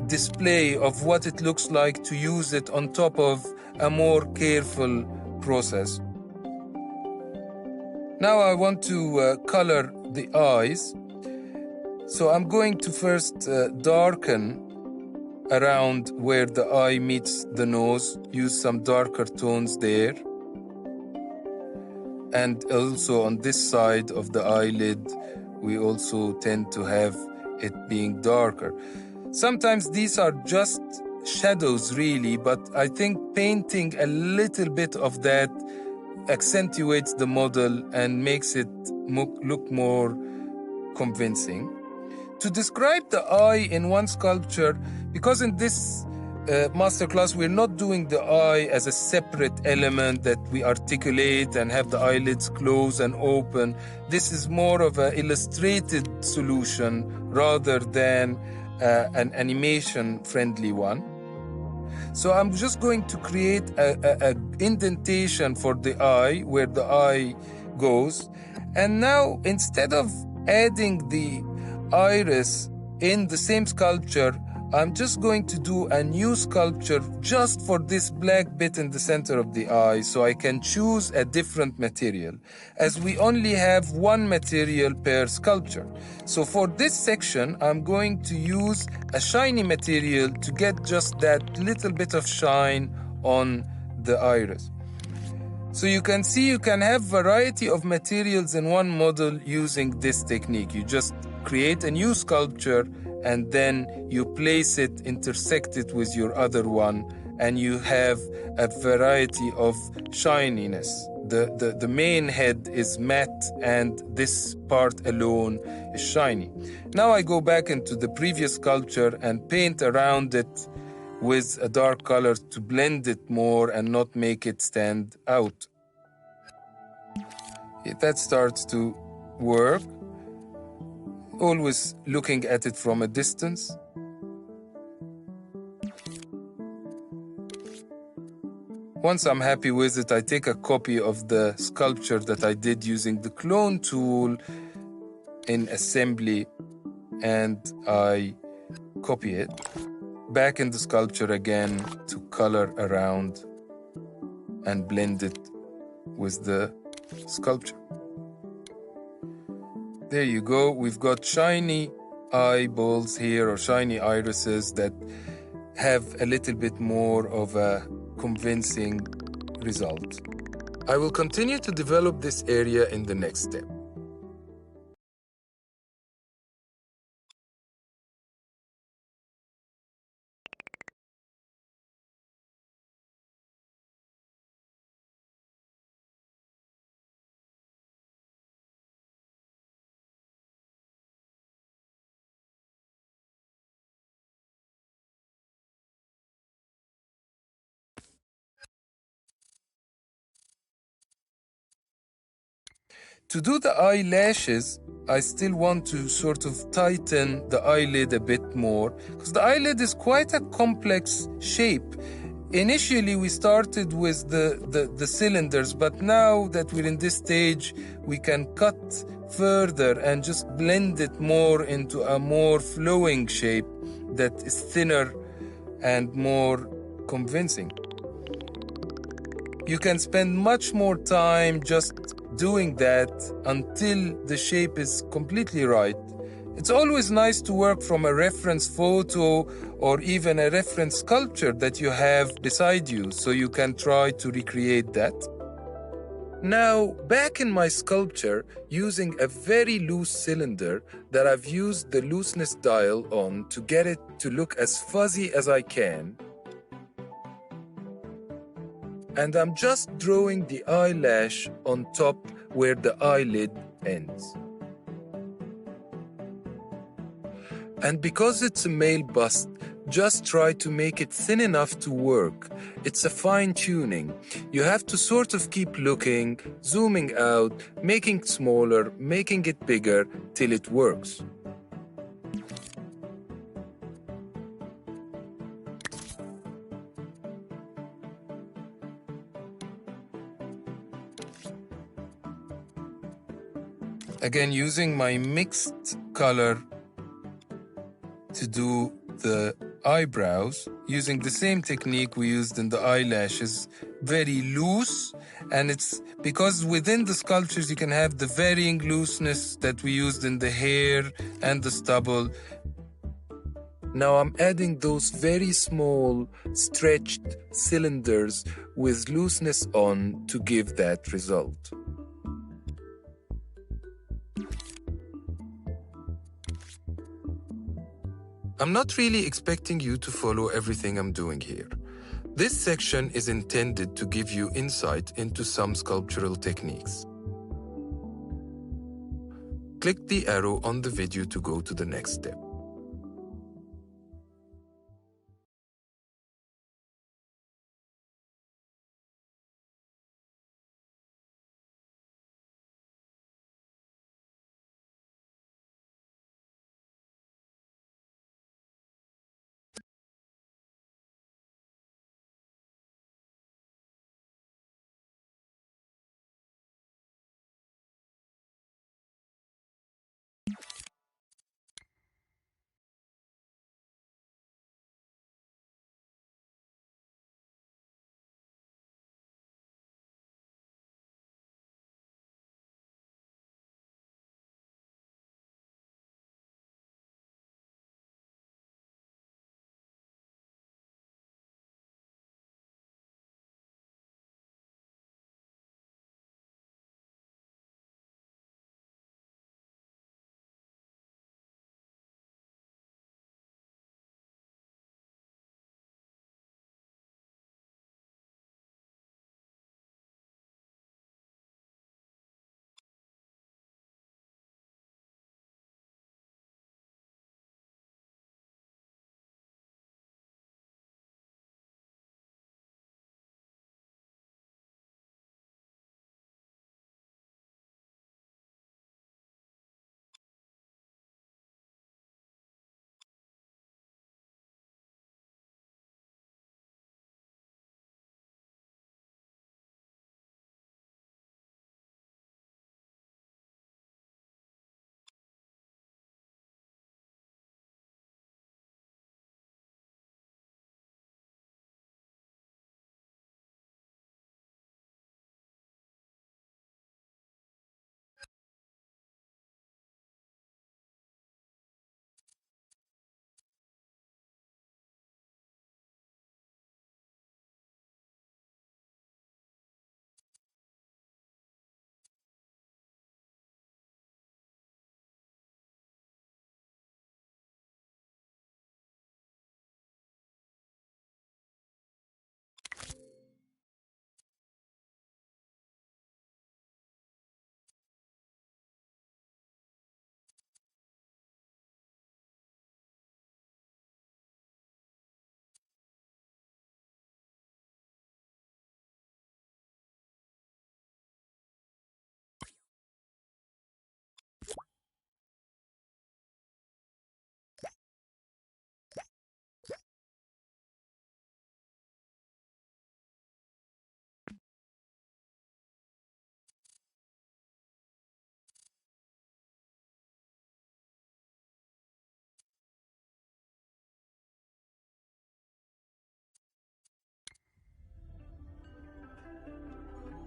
display of what it looks like to use it on top of a more careful process. Now I want to color the eyes. So I'm going to first darken around where the eye meets the nose, use some darker tones there. And also on this side of the eyelid, we also tend to have it being darker. Sometimes these are just shadows really, but I think painting a little bit of that accentuates the model and makes it look more convincing. To describe the eye in one sculpture, because in this masterclass we're not doing the eye as a separate element that we articulate and have the eyelids close and open. This is more of an illustrated solution rather than an animation-friendly one. So I'm just going to create a indentation for the eye where the eye goes. And now, instead of adding the iris in the same sculpture, I'm just going to do a new sculpture just for this black bit in the center of the eye, so I can choose a different material, as we only have one material per sculpture. So for this section, I'm going to use a shiny material to get just that little bit of shine on the iris. So you can see you can have variety of materials in one model using this technique. You just create a new sculpture and then you place it, intersect it with your other one, and you have a variety of shininess. The main head is matte and this part alone is shiny. Now I go back into the previous sculpture and paint around it with a dark color to blend it more and not make it stand out. that starts to work. Always looking at it from a distance. Once I'm happy with it, I take a copy of the sculpture that I did using the clone tool in assembly, and I copy it back in the sculpture again to color around and blend it with the sculpture. There you go. We've got shiny eyeballs here, or shiny irises that have a little bit more of a convincing result. I will continue to develop this area in the next step. To do the eyelashes, I still want to sort of tighten the eyelid a bit more, because the eyelid is quite a complex shape. Initially, we started with the cylinders, but now that we're in this stage, we can cut further and just blend it more into a more flowing shape that is thinner and more convincing. You can spend much more time just doing that until the shape is completely right. It's always nice to work from a reference photo or even a reference sculpture that you have beside you, so you can try to recreate that. Now, back in my sculpture, using a very loose cylinder that I've used the looseness dial on to get it to look as fuzzy as I can. And I'm just drawing the eyelash on top where the eyelid ends. And because it's a male bust, just try to make it thin enough to work. It's a fine-tuning. You have to sort of keep looking, zooming out, making it smaller, making it bigger, till it works. Again, using my mixed color to do the eyebrows, using the same technique we used in the eyelashes, very loose, and it's because within the sculptures you can have the varying looseness that we used in the hair and the stubble. Now I'm adding those very small stretched cylinders with looseness on to give that result. I'm not really expecting you to follow everything I'm doing here. This section is intended to give you insight into some sculptural techniques. Click the arrow on the video to go to the next step.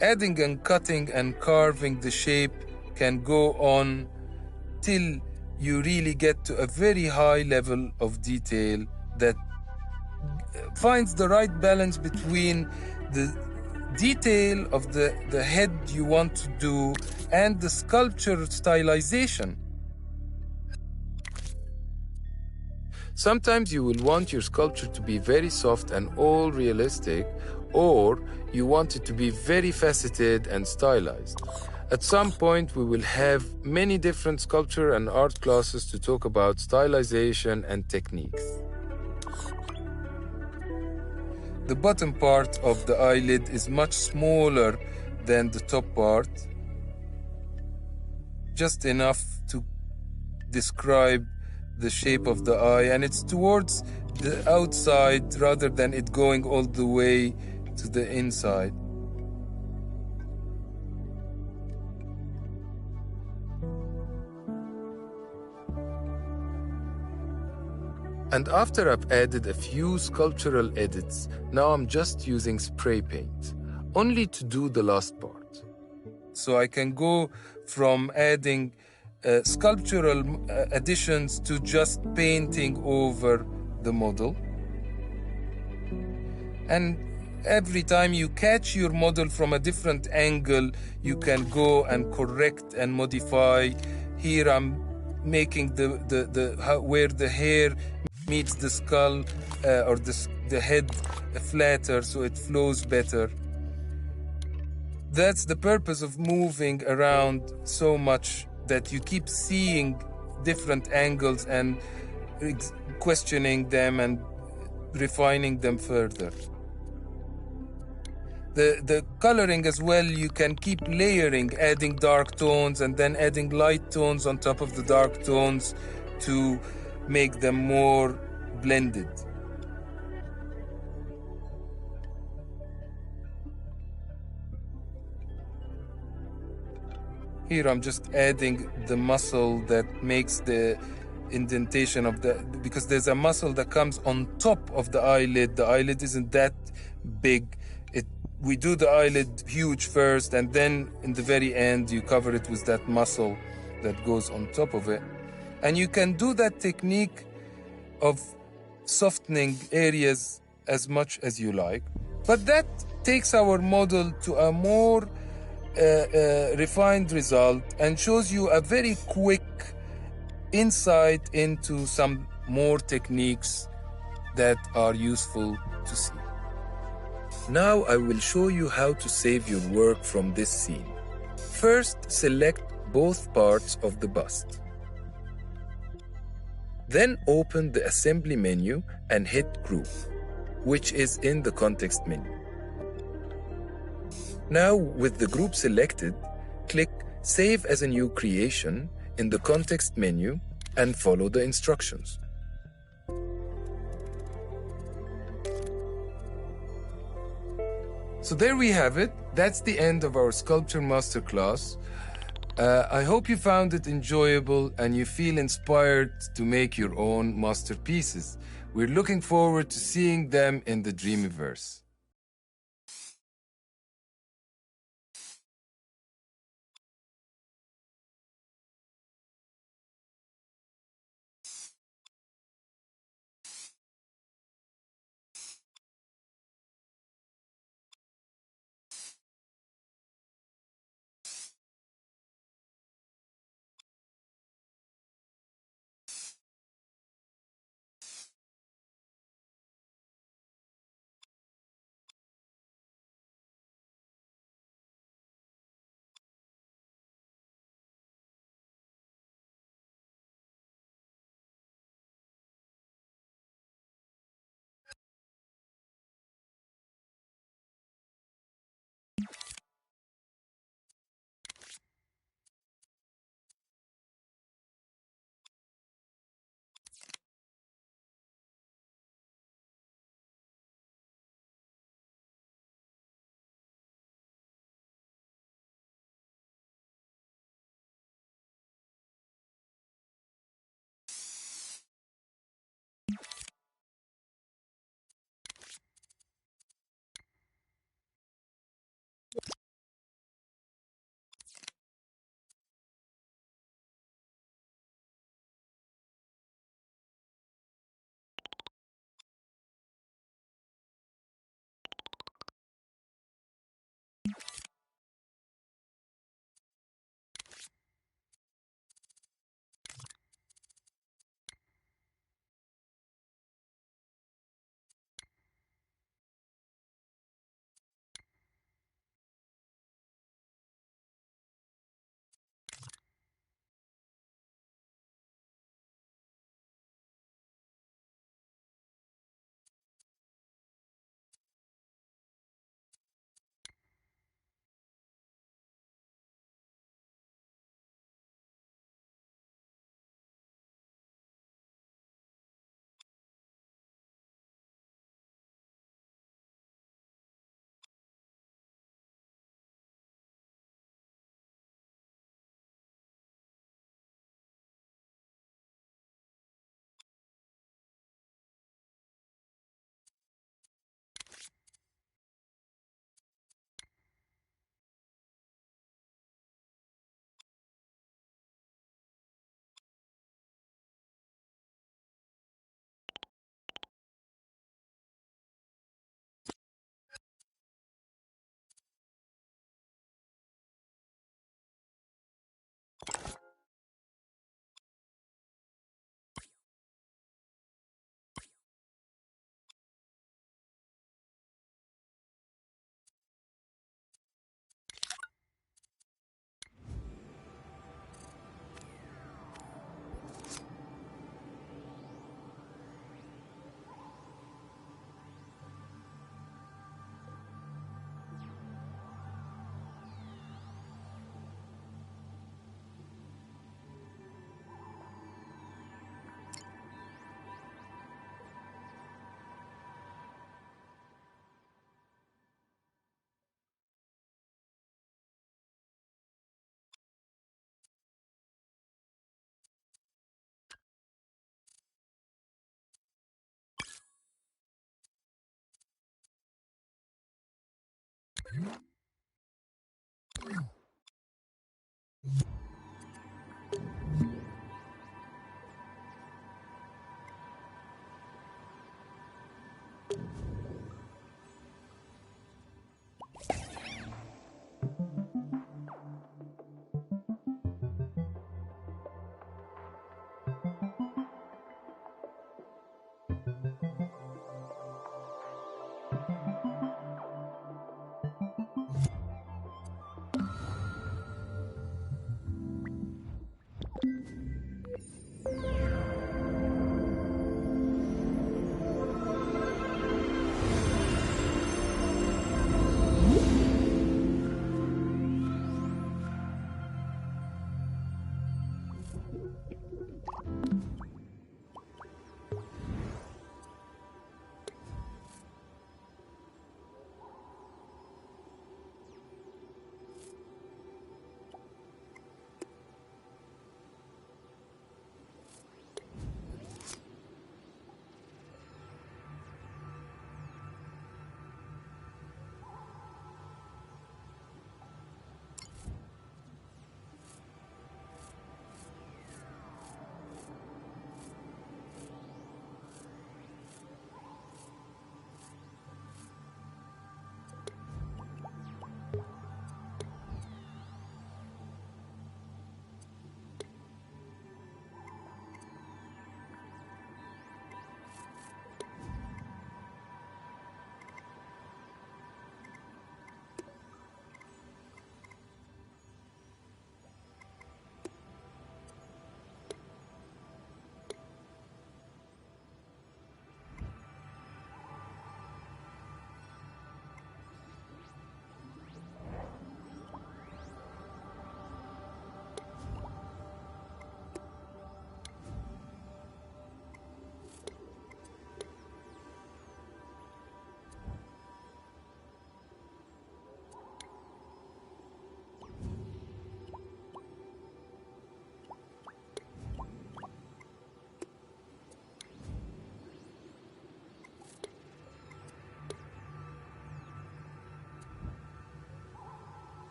Adding and cutting and carving the shape can go on till you really get to a very high level of detail that finds the right balance between the detail of the head you want to do and the sculpture stylization. Sometimes you will want your sculpture to be very soft and all realistic, or you want it to be very faceted and stylized. At some point, we will have many different sculpture and art classes to talk about stylization and techniques. The bottom part of the eyelid is much smaller than the top part, just enough to describe the shape of the eye, and it's towards the outside rather than it going all the way to the inside. And after I've added a few sculptural edits, now I'm just using spray paint, only to do the last part. So I can go from adding sculptural additions to just painting over the model. And every time you catch your model from a different angle, you can go and correct and modify. Here I'm making where the hair meets the skull or the head flatter so it flows better. That's the purpose of moving around so much, that you keep seeing different angles and questioning them and refining them further. The coloring as well, you can keep layering, adding dark tones and then adding light tones on top of the dark tones to make them more blended. Here I'm just adding the muscle that makes the indentation of because there's a muscle that comes on top of the eyelid. The eyelid isn't that big. We do the eyelid huge first, and then in the very end you cover it with that muscle that goes on top of it. And you can do that technique of softening areas as much as you like. But that takes our model to a more refined result and shows you a very quick insight into some more techniques that are useful to see. Now I will show you how to save your work from this scene. First, select both parts of the bust. Then open the Assembly menu and hit Group, which is in the Context menu. Now, with the group selected, click Save as a New Creation in the Context menu and follow the instructions. So there we have it. That's the end of our Sculpture Masterclass. I hope you found it enjoyable and you feel inspired to make your own masterpieces. We're looking forward to seeing them in the Dreamiverse.